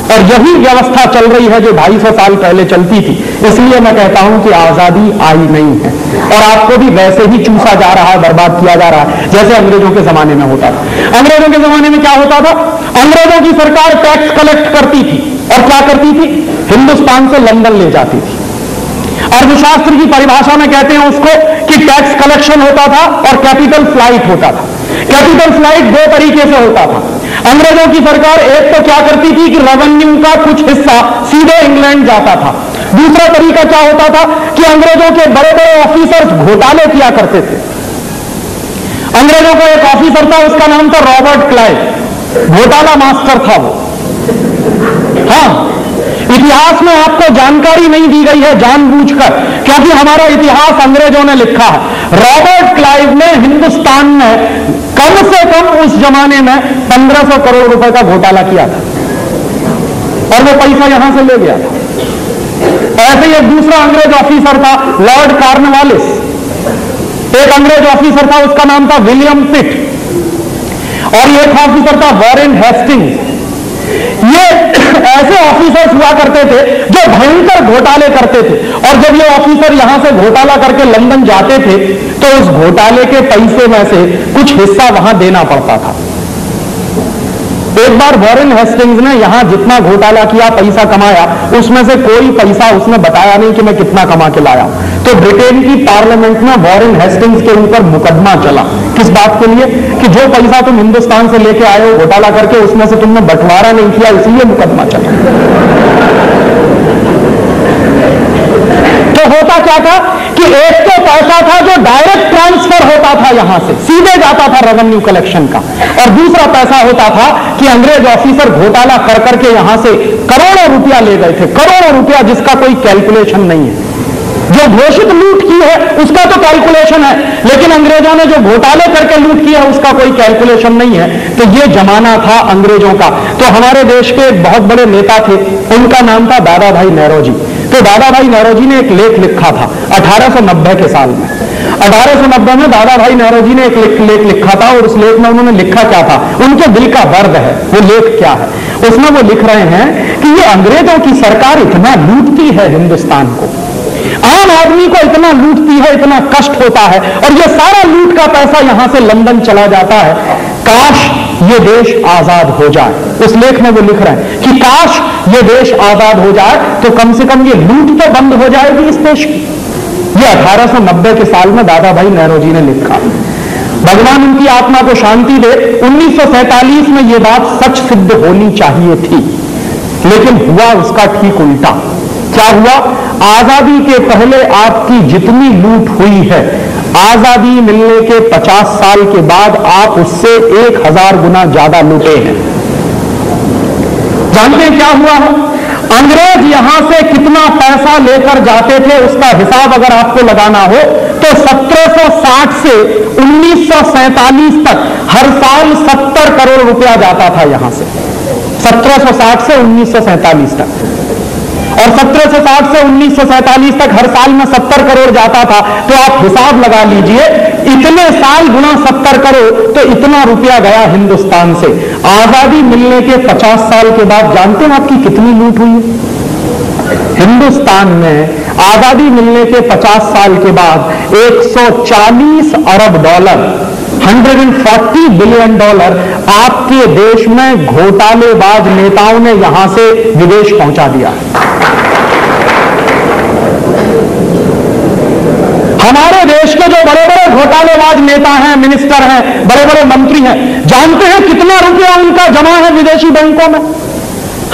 और यही व्यवस्था चल रही है जो 250 साल पहले चलती थी। इसलिए मैं कहता हूं कि आजादी आई नहीं है और आपको भी वैसे ही चूसा जा रहा है, बर्बाद किया जा रहा है जैसे अंग्रेजों के जमाने में होता था। अंग्रेजों के जमाने में क्या होता था? अंग्रेजों की सरकार टैक्स कलेक्ट करती थी और क्या करती थी? हिंदुस्तान से लंदन ले जाती थी। अर्थशास्त्र की परिभाषा में कहते हैं उसको कि टैक्स कलेक्शन होता था और कैपिटल फ्लाइट होता था। कैपिटल फ्लाइट 2 तरीके से होता था। अंग्रेजों की सरकार एक तो क्या करती थी कि रेवेन्यू का कुछ हिस्सा सीधे इंग्लैंड जाता था। दूसरा तरीका क्या होता था कि अंग्रेजों के बड़े बड़े ऑफिसर्स घोटाले किया करते थे। अंग्रेजों का एक ऑफिसर था, उसका नाम था रॉबर्ट क्लाइव, घोटाला मास्टर था वो। हाँ, इतिहास में आपको जानकारी नहीं दी गई है जानबूझकर, क्योंकि हमारा इतिहास अंग्रेजों ने लिखा है। रॉबर्ट क्लाइव ने हिंदुस्तान में कम से कम उस जमाने में 1500 करोड़ रुपए का घोटाला किया था और वो पैसा यहां से ले गया था। ऐसे ही एक दूसरा अंग्रेज ऑफिसर था लॉर्ड कॉर्नवालिस, एक अंग्रेज ऑफिसर था उसका नाम था विलियम पिट, और एक ऑफिसर था वॉरेन हेस्टिंग्स। ये ऐसे ऑफिसर्स हुआ करते थे जो भयंकर घोटाले करते थे, और जब ये ऑफिसर यहां से घोटाला करके लंदन जाते थे तो उस घोटाले के पैसे में से कुछ हिस्सा वहां देना पड़ता था। एक बार वॉरेन हेस्टिंग्स ने यहां जितना घोटाला किया, पैसा कमाया, उसमें से कोई पैसा उसने बताया नहीं कि मैं कितना कमा के लाया। तो ब्रिटेन की पार्लियामेंट में वॉरेन हेस्टिंग्स के ऊपर मुकदमा चला। किस बात के लिए? कि जो पैसा तुम हिंदुस्तान से लेके आए हो घोटाला करके, उसमें से तुमने बंटवारा नहीं किया, इसलिए मुकदमा चला। तो होता क्या था कि एक तो पैसा था जो डायरेक्ट ट्रांसफर होता था, यहां से सीधे जाता था रेवेन्यू कलेक्शन का, और दूसरा पैसा होता था कि अंग्रेज ऑफिसर घोटाला कर करके यहां से करोड़ों रुपया ले गए थे, करोड़ों रुपया जिसका कोई कैलकुलेशन नहीं है। जो घोषित लूट की है उसका तो कैलकुलेशन है, लेकिन अंग्रेजों ने जो घोटाले करके लूट किया उसका कोई कैलकुलेशन नहीं है। तो ये जमाना था अंग्रेजों का। तो हमारे देश के एक बहुत बड़े नेता थे, उनका नाम था दादा भाई नेहरू। तो दादा भाई नेहरू ने एक लेख लिखा था 1890 के साल में। 1890 में दादा भाई नेहरू ने एक लेख लिखा था, और उस लेख में उन्होंने लिखा क्या था, उनके दिल का दर्द है। वो लेख क्या है? उसमें वो लिख रहे हैं कि ये अंग्रेजों की सरकार इतना लूटती है हिंदुस्तान को, आम आदमी को इतना लूटती है, इतना कष्ट होता है, और ये सारा लूट का पैसा यहां से लंदन चला जाता है। काश ये देश आजाद हो जाए। उस लेख में वो लिख रहे हैं कि काश ये देश आजाद हो जाए तो कम से कम ये लूट तो बंद हो जाएगी इस देश की। ये 1890 के साल में दादा भाई नेहरू जी ने लिखा। भगवान उनकी आत्मा को शांति दे। 1947 में ये बात सच सिद्ध होनी चाहिए थी, लेकिन हुआ उसका ठीक उल्टा। क्या हुआ? आजादी के पहले आपकी जितनी लूट हुई है, आजादी मिलने के 50 साल के बाद आप उससे 1000 गुना ज्यादा लूटे हैं। जानते हैं क्या हुआ है? अंग्रेज यहां से कितना पैसा लेकर जाते थे उसका हिसाब अगर आपको लगाना हो तो 1760 से 1947 तक हर साल 70 करोड़ रुपया जाता था यहां से। 1760 से 1947 तक, और 1760 से 1947 तक हर साल में 70 करोड़ जाता था। तो आप हिसाब लगा लीजिए, इतने साल गुना 70 करोड़, तो इतना रुपया गया हिंदुस्तान से। आजादी मिलने के 50 साल के बाद जानते हैं आपकी कितनी लूट हुई है हिंदुस्तान में? आजादी मिलने के 50 साल के बाद 140 अरब डॉलर, 140 बिलियन डॉलर आपके देश में घोटालेबाज नेताओं ने यहां से विदेश पहुंचा दिया। हमारे देश के जो बड़े बड़े घोटालेबाज नेता हैं, मिनिस्टर हैं, बड़े बड़े मंत्री हैं, जानते हैं कितना रुपया उनका जमा है विदेशी बैंकों में?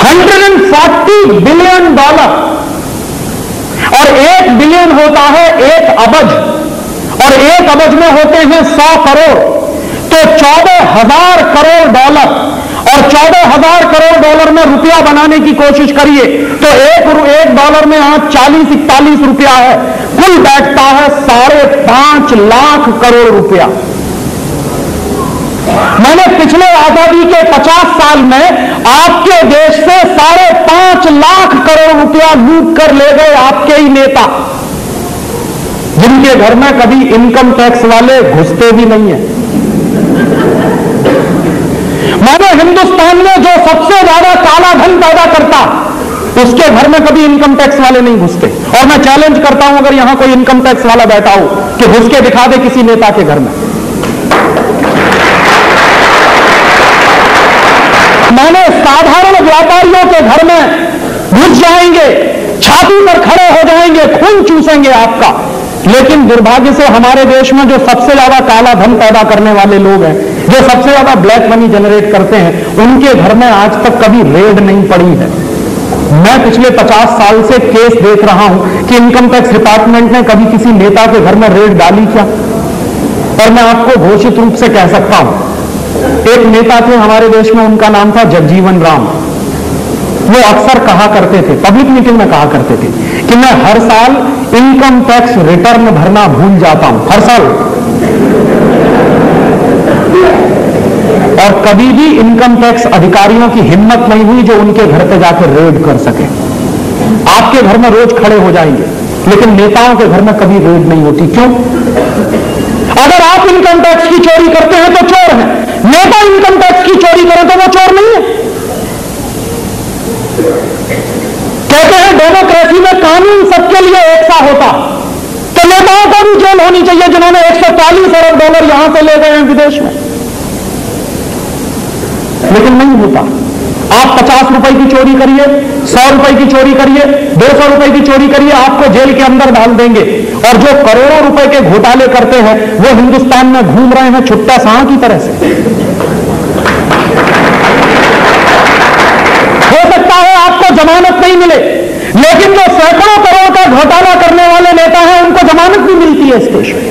140 बिलियन डॉलर। और 1 बिलियन होता है 1 अबज, और 1 अबज में होते हैं 100 करोड़, तो 14,000 करोड़ डॉलर। और 14,000 करोड़ डॉलर में रुपया बनाने की कोशिश करिए तो एक डॉलर में आज 40-41 रुपया है, कुल बैठता है 5.5 लाख करोड़ रुपया। मैंने पिछले आजादी के 50 साल में आपके देश से 5.5 लाख करोड़ रुपया लूट कर ले गए आपके ही नेता, जिनके घर में कभी इनकम टैक्स वाले घुसते भी नहीं है। मैंने हिंदुस्तान में जो सबसे ज्यादा काला धन पैदा करता, उसके घर में कभी इनकम टैक्स वाले नहीं घुसते। और मैं चैलेंज करता हूं, अगर यहां कोई इनकम टैक्स वाला बैठा हो कि घुस के दिखा दे किसी नेता के घर में। मैंने साधारण व्यापारियों के घर में घुस जाएंगे, छाती पर खड़े हो जाएंगे, खून चूसेंगे आपका। लेकिन दुर्भाग्य से हमारे देश में जो सबसे ज्यादा काला धन पैदा करने वाले लोग हैं, जो सबसे ज्यादा ब्लैक मनी जनरेट करते हैं, उनके घर में आज तक कभी रेड नहीं पड़ी है। मैं पिछले 50 साल से केस देख रहा हूं कि इनकम टैक्स डिपार्टमेंट ने कभी किसी नेता के घर में रेड डाली क्या? और मैं आपको घोषित रूप से कह सकता हूं, एक नेता थे हमारे देश में, उनका नाम था जगजीवन राम। वो अक्सर कहा करते थे, पब्लिक मीटिंग में कहा करते थे कि मैं हर साल इनकम टैक्स रिटर्न भरना भूल जाता हूं, हर साल। और कभी भी इनकम टैक्स अधिकारियों की हिम्मत नहीं हुई जो उनके घर पे जाकर रेड कर सके। आपके घर में रोज खड़े हो जाएंगे, लेकिन नेताओं के घर में कभी रेड नहीं होती। क्यों? अगर आप इनकम टैक्स की चोरी करते हैं तो चोर हैं, नेता इनकम टैक्स की चोरी करें तो वो चोर नहीं है। कहते हैं डेमोक्रेसी में कानून सबके लिए एक सा होता, तो नेताओं को भी जेल होनी चाहिए जिन्होंने $140 अरब यहां से ले गए हैं विदेश में। लेकिन नहीं होता। आप 50 रुपए की चोरी करिए, 100 रुपए की चोरी करिए, 200 रुपए की चोरी करिए, आपको जेल के अंदर डाल देंगे। और जो करोड़ों रुपए के घोटाले करते हैं वो हिंदुस्तान में घूम रहे हैं छुट्टा सांड की तरह से। हो सकता है आपको जमानत नहीं मिले, लेकिन जो सैकड़ों करोड़ का घोटाला करने वाले नेता हैं उनको जमानत भी मिलती है इस देश में।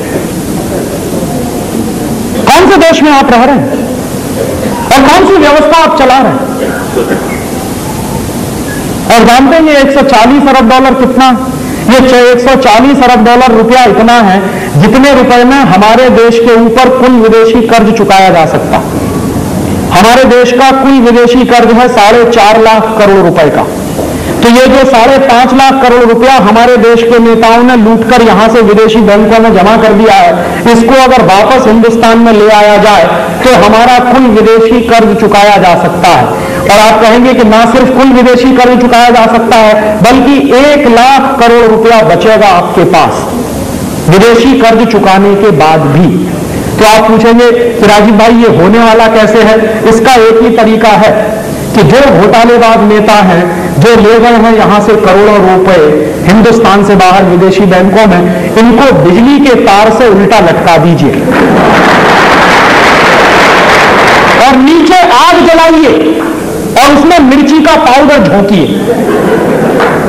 कौन से देश में आप रह रहे हैं और कौन सी व्यवस्था आप चला रहे हैं? और जानते हैं ये $140 अरब कितना? ये $140 अरब रुपया इतना है जितने रुपए में हमारे देश के ऊपर कुल विदेशी कर्ज चुकाया जा सकता। हमारे देश का कुल विदेशी कर्ज है 4.5 लाख करोड़ रुपए का। तो ये जो 5.5 लाख करोड़ रुपया हमारे देश के नेताओं ने लूटकर यहां से विदेशी बैंकों में जमा कर दिया है, इसको अगर वापस हिंदुस्तान में ले आया जाए तो हमारा कुल विदेशी कर्ज चुकाया जा सकता है। और आप कहेंगे कि ना सिर्फ कुल विदेशी कर्ज चुकाया जा सकता है बल्कि 1 लाख करोड़ रुपया बचेगा आपके पास विदेशी कर्ज चुकाने के बाद भी। तो आप पूछेंगे कि राजीव भाई ये होने वाला कैसे है? इसका एक ही तरीका है कि जो घोटालेबाज नेता हैं, जो ले गए हैं यहां से करोड़ों रुपए हिंदुस्तान से बाहर विदेशी बैंकों में, इनको बिजली के तार से उल्टा लटका दीजिए और नीचे आग जलाइए और उसमें मिर्ची का पाउडर झोंकिए,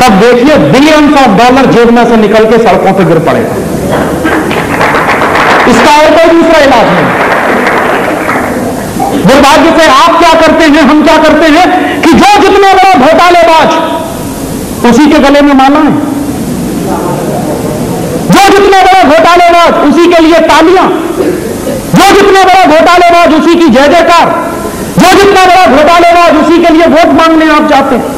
तब देखिए बिलियंस ऑफ डॉलर जेब में से निकल के सड़कों पर गिर पड़ेगा। इसका और कोई दूसरा इलाज नहीं। दुर्भाग्य से आप क्या करते हैं, हम क्या करते हैं कि जो जितने बड़ा घोटालेबाज उसी के गले में माला है, जो जितने बड़ा घोटालेबाज उसी के लिए तालियां, जो जितने बड़ा घोटालेबाज उसी की जय जयकार, जो जितना बड़ा घोटालेबाज उसी के लिए वोट मांगने आप जाते हैं।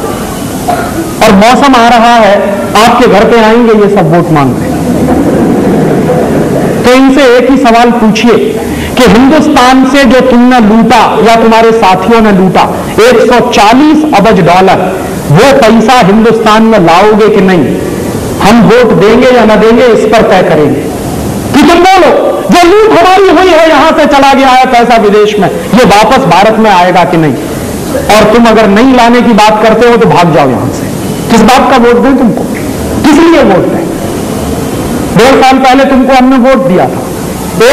और मौसम आ रहा है, आपके घर पे आएंगे ये सब वोट मांगने। तो इनसे एक ही सवाल पूछिए कि हिंदुस्तान से जो तुमने लूटा या तुम्हारे साथियों ने लूटा $140 अरब, वो पैसा हिंदुस्तान में लाओगे कि नहीं? हम वोट देंगे या न देंगे इस पर तय करेंगे कि तुम बोलो जो लूट हमारी हुई है, यहां से चला गया है पैसा विदेश में, ये वापस भारत में आएगा कि नहीं? और तुम अगर नहीं लाने की बात करते हो तो भाग जाओ यहां से। किस बात का वोट दें तुमको? किस लिए वोट दें? 1.5 साल पहले तुमको हमने वोट दिया था,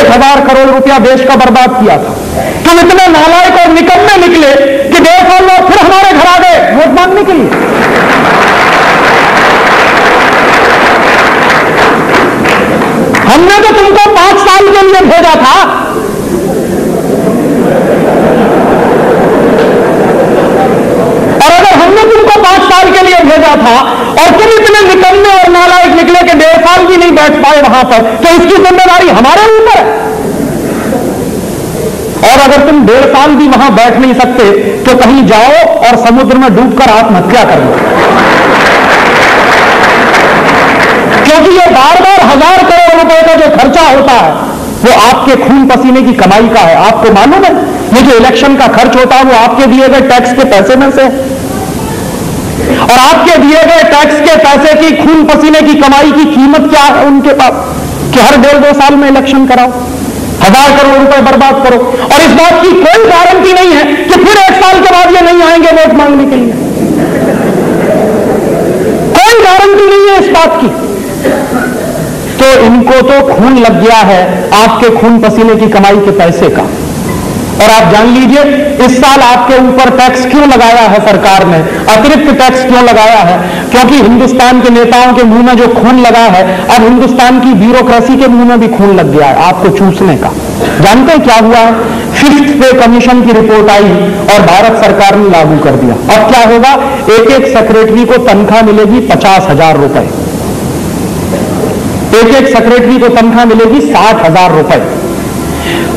1000 करोड़ रुपया देश का बर्बाद किया था। तुम इतने नालायक और निकम्मे निकले कि 1.5 साल बाद फिर हमारे घर आ गए वोट मांगने के लिए। हमने तो तुमको 5 साल के लिए भेजा था। और अगर हमने तुमको 5 साल के लिए भेजा था और तुम इतने निकम्मे और नालायक निकले कि 1.5 साल भी नहीं बैठ पाए वहां पर, तो इसकी जिम्मेदारी हमारे ऊपर है। और अगर तुम 1.5 साल भी वहां बैठ नहीं सकते तो कहीं जाओ और समुद्र में डूबकर आत्महत्या कर लो, क्योंकि ये बार-बार 1000 करोड़ रुपए का जो खर्चा होता है वो आपके खून पसीने की कमाई का है। आपको मालूम है ये जो इलेक्शन का खर्च होता है वो आपके दिए गए टैक्स के पैसे में से, और आपके दिए गए टैक्स के पैसे की खून पसीने की कमाई की कीमत क्या है उनके पास कि हर 1.5-2 साल में इलेक्शन कराओ, 1000 करोड़ रुपए बर्बाद करो, और इस बात की कोई गारंटी नहीं है कि फिर 1 साल के बाद ये नहीं आएंगे वोट मांगने के लिए। कोई गारंटी नहीं है इस बात की। तो इनको तो खून लग गया है आपके खून पसीने की कमाई के पैसे का। और आप जान लीजिए इस साल आपके ऊपर टैक्स क्यों लगाया है सरकार ने, अतिरिक्त टैक्स क्यों लगाया है? क्योंकि हिंदुस्तान के नेताओं के मुंह में जो खून लगा है, अब हिंदुस्तान की ब्यूरोक्रेसी के मुंह में भी खून लग गया है आपको चूसने का। जानते हैं क्या हुआ है? 5th पे कमीशन की रिपोर्ट आई और भारत सरकार ने लागू कर दिया। अब क्या होगा? एक सेक्रेटरी को तनख्वाह मिलेगी 50,000 रुपए, एक सेक्रेटरी को तनख्वाह मिलेगी 60,000 रुपए।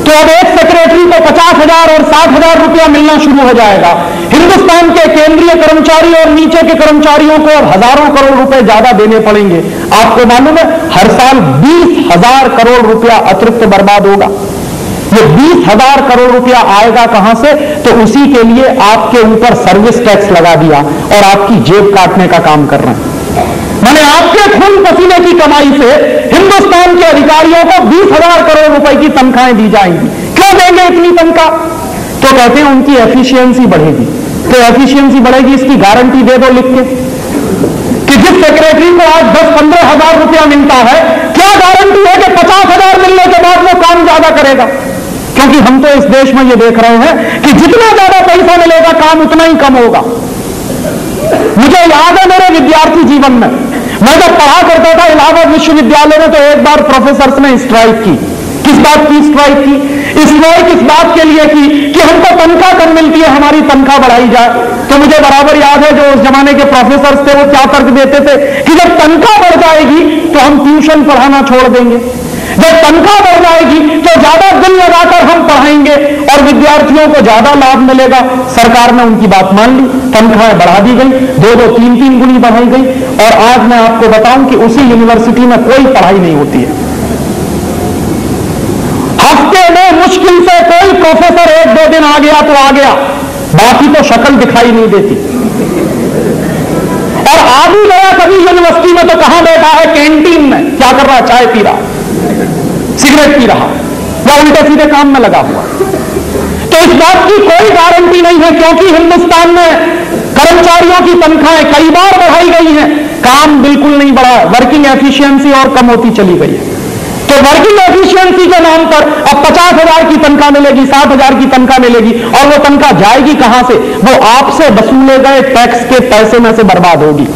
तो अब एक सेक्रेटरी को 50,000 और 60,000 रुपया मिलना शुरू हो जाएगा। हिंदुस्तान के केंद्रीय कर्मचारी और नीचे के कर्मचारियों को अब हजारों करोड़ रुपए ज्यादा देने पड़ेंगे। आपको मालूम है हर साल 20,000 करोड़ रुपया अतिरिक्त बर्बाद होगा। ये 20,000 करोड़ रुपया आएगा कहां से? तो उसी के लिए आपके ऊपर सर्विस टैक्स लगा दिया और आपकी जेब काटने का काम कर रहे हैं। मैंने आपके खून पसीने की कमाई से हिंदुस्तान के अधिकारियों को 20,000 करोड़ रुपए की तनख्वाहें दी जाएंगी। क्यों देंगे इतनी तनख्वाह? तो कहते हैं उनकी एफिशिएंसी बढ़ेगी। तो एफिशिएंसी बढ़ेगी इसकी गारंटी दे दो लिख के कि जिस सेक्रेटरी को आज 10-15 हजार रुपया मिलता है, क्या गारंटी है कि 50,000 मिलने के बाद वो काम ज्यादा करेगा? क्योंकि हम तो इस देश में ये देख रहे हैं कि जितना ज्यादा पैसा मिलेगा काम उतना ही कम होगा। मुझे याद है मेरे विद्यार्थी जीवन में, मैं जब पढ़ा करता था इलाहाबाद विश्वविद्यालय में, तो एक बार प्रोफेसर ने स्ट्राइक की। किस बात की स्ट्राइक की? स्ट्राइक इस बात के लिए की कि हमको तनख्वाह कम मिलती है, हमारी तनख्वाह बढ़ाई जाए। तो मुझे बराबर याद है जो उस जमाने के प्रोफेसर थे वो क्या तर्क देते थे कि जब तनख्वाह बढ़ जाएगी तो हम ट्यूशन पढ़ाना छोड़ देंगे, जब तनख्वाह बढ़ जाएगी तो ज्यादा दिल लगाकर हम पढ़ाएंगे और विद्यार्थियों को ज्यादा लाभ मिलेगा। सरकार ने उनकी बात मान ली, तनख्वाहें बढ़ा दी गई, 2-2, 3-3 गुनी बढ़ाई गई। और आज मैं आपको बताऊं कि उसी यूनिवर्सिटी में कोई पढ़ाई नहीं होती है। हफ्ते में मुश्किल से कोई प्रोफेसर 1-2 दिन आ गया तो आ गया, बाकी तो शक्ल दिखाई नहीं देती। और आ भी गया कभी यूनिवर्सिटी में तो कहां बैठा है? कैंटीन में। क्या कर रहा है? चाय पी रहा, सिगरेट पी रहा, या उल्टे सीधे काम में लगा हुआ। तो इस बात की कोई गारंटी नहीं है, क्योंकि हिंदुस्तान में कर्मचारियों की तनख्वाहें कई बार बढ़ाई गई हैं, काम बिल्कुल नहीं बढ़ा। वर्किंग एफिशिएंसी और कम होती चली गई है। तो वर्किंग एफिशिएंसी के नाम पर अब 50,000 की तनख्वाह मिलेगी, 60,000 की तनख्वाह मिलेगी, और वो तनख्वाह जाएगी कहां से? वो आपसे वसूले गए टैक्स के पैसे में से बर्बाद होगी।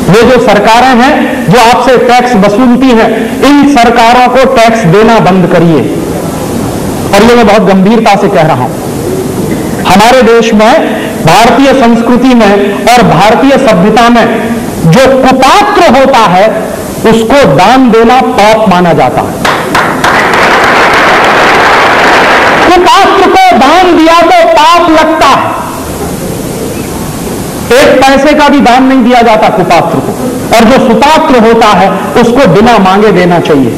ये जो सरकारें हैं जो आपसे टैक्स वसूलती हैं, इन सरकारों को टैक्स देना बंद करिए। और ये मैं बहुत गंभीरता से कह रहा हूं। हमारे देश में, भारतीय संस्कृति में और भारतीय सभ्यता में जो कुपात्र होता है उसको दान देना पाप माना जाता है। कुपात्र को दान दिया तो पाप लगता है। एक पैसे का भी दान नहीं दिया जाता कुपात्र को, और जो सुपात्र होता है उसको बिना मांगे देना चाहिए।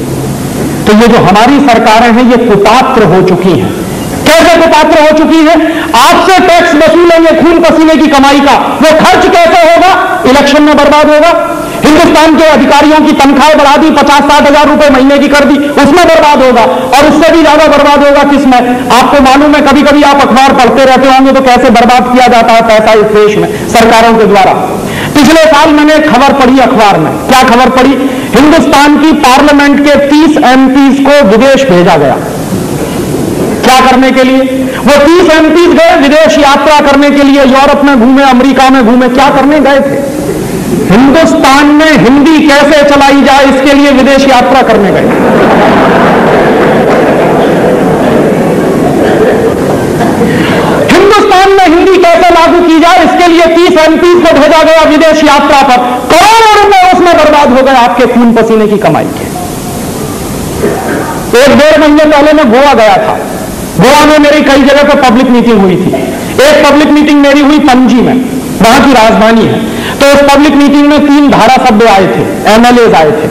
तो ये जो हमारी सरकारें हैं ये कुपात्र हो चुकी हैं। कैसे कुपात्र हो चुकी है? आपसे टैक्स वसूलेंगे खून पसीने की कमाई का, वो खर्च कैसे होगा? इलेक्शन में बर्बाद होगा। हिंदुस्तान के अधिकारियों की तनख्वाहें बढ़ा दी, 50-60 हजार रुपए महीने की कर दी, उसमें बर्बाद होगा। और उससे भी ज्यादा बर्बाद होगा किसमें? आपको मालूम है, कभी कभी आप अखबार पढ़ते रहते होंगे तो कैसे बर्बाद किया जाता है पैसा इस देश में सरकारों के द्वारा। पिछले साल मैंने एक खबर पढ़ी अखबार में। क्या खबर पढ़ी? हिंदुस्तान की पार्लियामेंट के 30 एमपीज को विदेश भेजा गया। क्या करने के लिए? वो 30 एमपीज गए विदेश यात्रा करने के लिए, यूरोप में घूमे, अमेरिका में घूमे। क्या करने गए थे? हिंदुस्तान में हिंदी कैसे चलाई जाए इसके लिए विदेश यात्रा करने गए। हिंदुस्तान में हिंदी कैसे लागू की जाए इसके लिए 30 एमपीज को भेजा गया विदेश यात्रा पर। करोड़ों रुपए उसमें बर्बाद हो गए आपके खून पसीने की कमाई के। 1-1.5 महीने पहले मैं गोवा गया था। गोवा में मेरी कई जगह पर पब्लिक मीटिंग हुई थी। एक पब्लिक मीटिंग मेरी हुई पणजी में, वहां की राजधानी है। तो उस पब्लिक मीटिंग में 3 धारासभ्य आए थे, एमएलए आए थे।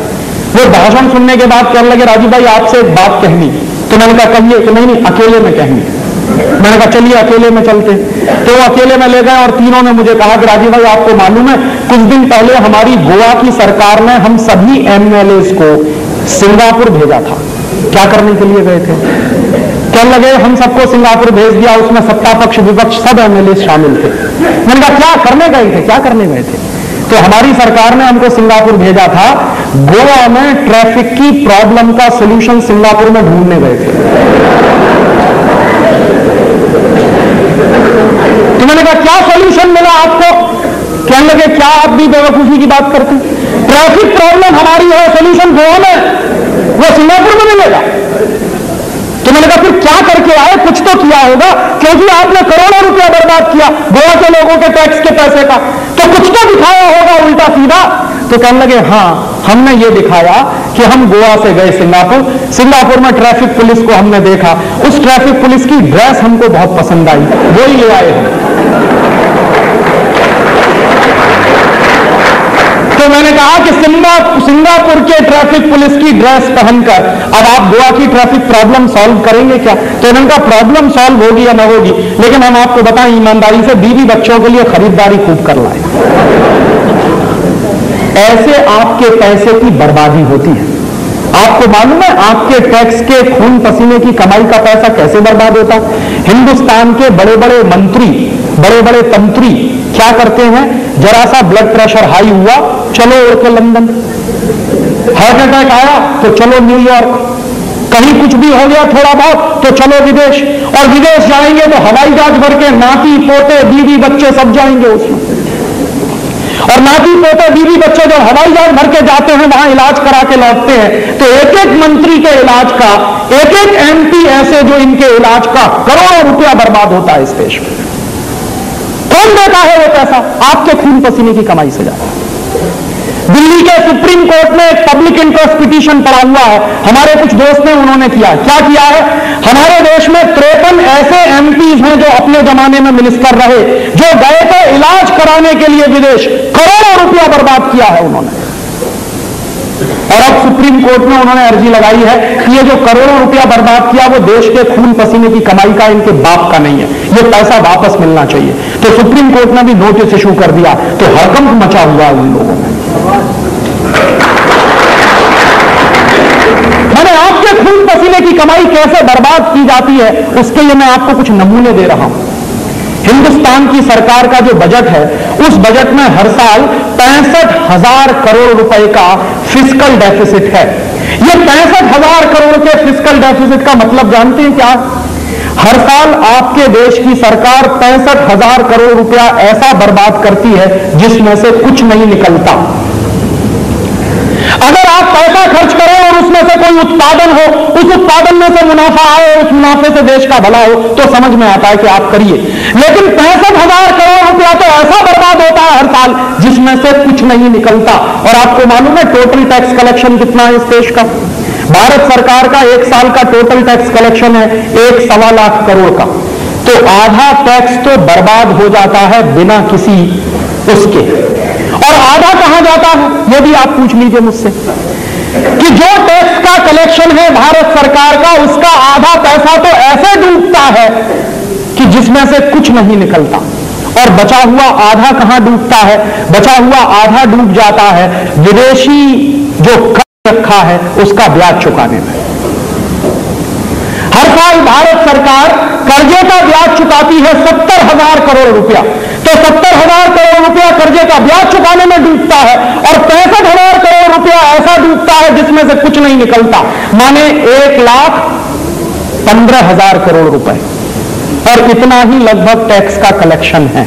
वो भाषण सुनने के बाद कहने लगे, राजीव भाई आपसे एक बात कहनी। तो मैंने कहा कहिए। कि नहीं अकेले में कहनी। मैंने कहा चलिए अकेले में चलते। तो वो अकेले में ले गए और तीनों ने मुझे कहा कि राजीव भाई आपको मालूम है, कुछ दिन पहले हमारी गोवा की सरकार ने हम सभी एमएलए को सिंगापुर भेजा था। क्या करने के लिए गए थे? कहने लगे हम सबको सिंगापुर भेज दिया, उसमें सत्ता पक्ष विपक्ष सब एमएलए शामिल थे। मैंने कहा क्या करने गए थे? क्या करने गए थे? तो हमारी सरकार ने हमको सिंगापुर भेजा था, गोवा में ट्रैफिक की प्रॉब्लम का सलूशन सिंगापुर में ढूंढने गए थे। तो मैंने कहा क्या सलूशन मिला आपको? कहने लगे क्या आप भी बेवकूफी की बात करते हैं? ट्रैफिक प्रॉब्लम हमारी है, सलूशन गोवा में, वो सिंगापुर में मिलेगा। तो मैंने कहा फिर क्या करके आए? कुछ तो किया होगा, क्योंकि आपने करोड़ों रुपया बर्बाद किया गोवा के लोगों के टैक्स के पैसे का, तो कुछ तो दिखाया होगा उल्टा सीधा। तो कहने लगे हाँ हमने ये दिखाया कि हम गोवा से गए सिंगापुर में ट्रैफिक पुलिस को हमने देखा, उस ट्रैफिक पुलिस की ड्रेस हमको बहुत पसंद आई, वही ले आए हैं। तो तो मैंने कहा कि सिंगापुर के ट्रैफिक पुलिस की ड्रेस पहनकर अब आप गोवा की ट्रैफिक प्रॉब्लम सॉल्व करेंगे क्या? तो इनका प्रॉब्लम सॉल्व होगी या ना होगी, लेकिन हम आपको बताएं ईमानदारी से, बीवी बच्चों के लिए खरीदारी खूब कर लाए। ऐसे आपके पैसे की बर्बादी होती है। आपको मालूम है आपके टैक्स के खून पसीने की कमाई का पैसा कैसे बर्बाद होता? हिंदुस्तान के बड़े बड़े मंत्री, बड़े बड़े तंत्री क्या करते हैं? जरा सा ब्लड प्रेशर हाई हुआ, चलो उड़ के लंदन, हार्ट अटैक आया तो चलो न्यूयॉर्क, कहीं कुछ भी हो गया थोड़ा बहुत तो चलो विदेश, और विदेश जाएंगे तो हवाई जहाज भर के नाती पोते बीवी बच्चे सब जाएंगे उसमें। और नाती पोते बीवी बच्चे जब हवाई जहाज भर के जाते हैं वहां इलाज करा के लौटते हैं तो एक एक मंत्री के इलाज का, एक एक एमपी ऐसे जो इनके इलाज का करोड़ों रुपया बर्बाद होता है इस देश में। कौन देता है वो पैसा? आपके खून पसीने की कमाई से जाता है। दिल्ली के सुप्रीम कोर्ट में एक पब्लिक इंटरेस्ट पिटीशन पड़ा हुआ है, हमारे कुछ दोस्त ने, उन्होंने किया क्या किया है? हमारे देश में 53 ऐसे एमपीज हैं जो अपने जमाने में मिनिस्टर रहे, जो गए थे इलाज कराने के लिए विदेश, करोड़ों रुपया बर्बाद किया है उन्होंने। और अब सुप्रीम कोर्ट में उन्होंने अर्जी लगाई है कि ये जो करोड़ों रुपया बर्बाद किया वो देश के खून पसीने की कमाई का, इनके बाप का नहीं है, ये पैसा वापस मिलना चाहिए। तो सुप्रीम कोर्ट ने भी नोटिस इशू कर दिया, तो हड़कंप मचा हुआ है उन लोगों में। मैंने आपके खून पसीने की कमाई कैसे बर्बाद की जाती है उसके लिए मैं आपको कुछ नमूने दे रहा हूं। हिंदुस्तान की सरकार का जो बजट है उस बजट में हर साल 65,000 करोड़ रुपए का फिस्कल डेफिसिट है। ये 65,000 करोड़ के फिस्कल डेफिसिट का मतलब जानते हैं क्या? हर साल आपके देश की सरकार 65,000 करोड़ रुपया ऐसा बर्बाद करती है जिसमें से कुछ नहीं निकलता। अगर आप पैसा खर्च करें और उसमें से कोई उत्पादन हो, उस उत्पादन में से मुनाफा आए, उस मुनाफे से देश का भला हो, तो समझ में आता है कि आप करिए। लेकिन 65,000 करोड़ रुपया तो ऐसा बर्बाद होता है हर साल जिसमें से कुछ नहीं निकलता। और आपको मालूम है टोटल टैक्स कलेक्शन कितना है इस देश का? भारत सरकार का एक साल का टोटल टैक्स कलेक्शन है 1.25 लाख करोड़ का। तो आधा टैक्स तो बर्बाद हो जाता है बिना किसी उसके। और आधा कहां जाता है ये भी आप पूछ लीजिए मुझसे कि जो टैक्स का कलेक्शन है भारत सरकार का, उसका आधा पैसा तो ऐसे डूबता है कि जिसमें से कुछ नहीं निकलता। और बचा हुआ आधा कहां डूबता है? बचा हुआ आधा डूब जाता है विदेशी जो कर्ज रखा है उसका ब्याज चुकाने में। हर साल भारत सरकार कर्जे का ब्याज चुकाती है 70,000 करोड़ रुपया। तो 70,000 करोड़ रुपया कर्जे का ब्याज चुकाने में डूबता है और 65,000 करोड़ रुपया ऐसा डूबता है जिसमें से कुछ नहीं निकलता, माने 1,15,000 करोड़ रुपए। और इतना ही लगभग टैक्स का कलेक्शन है।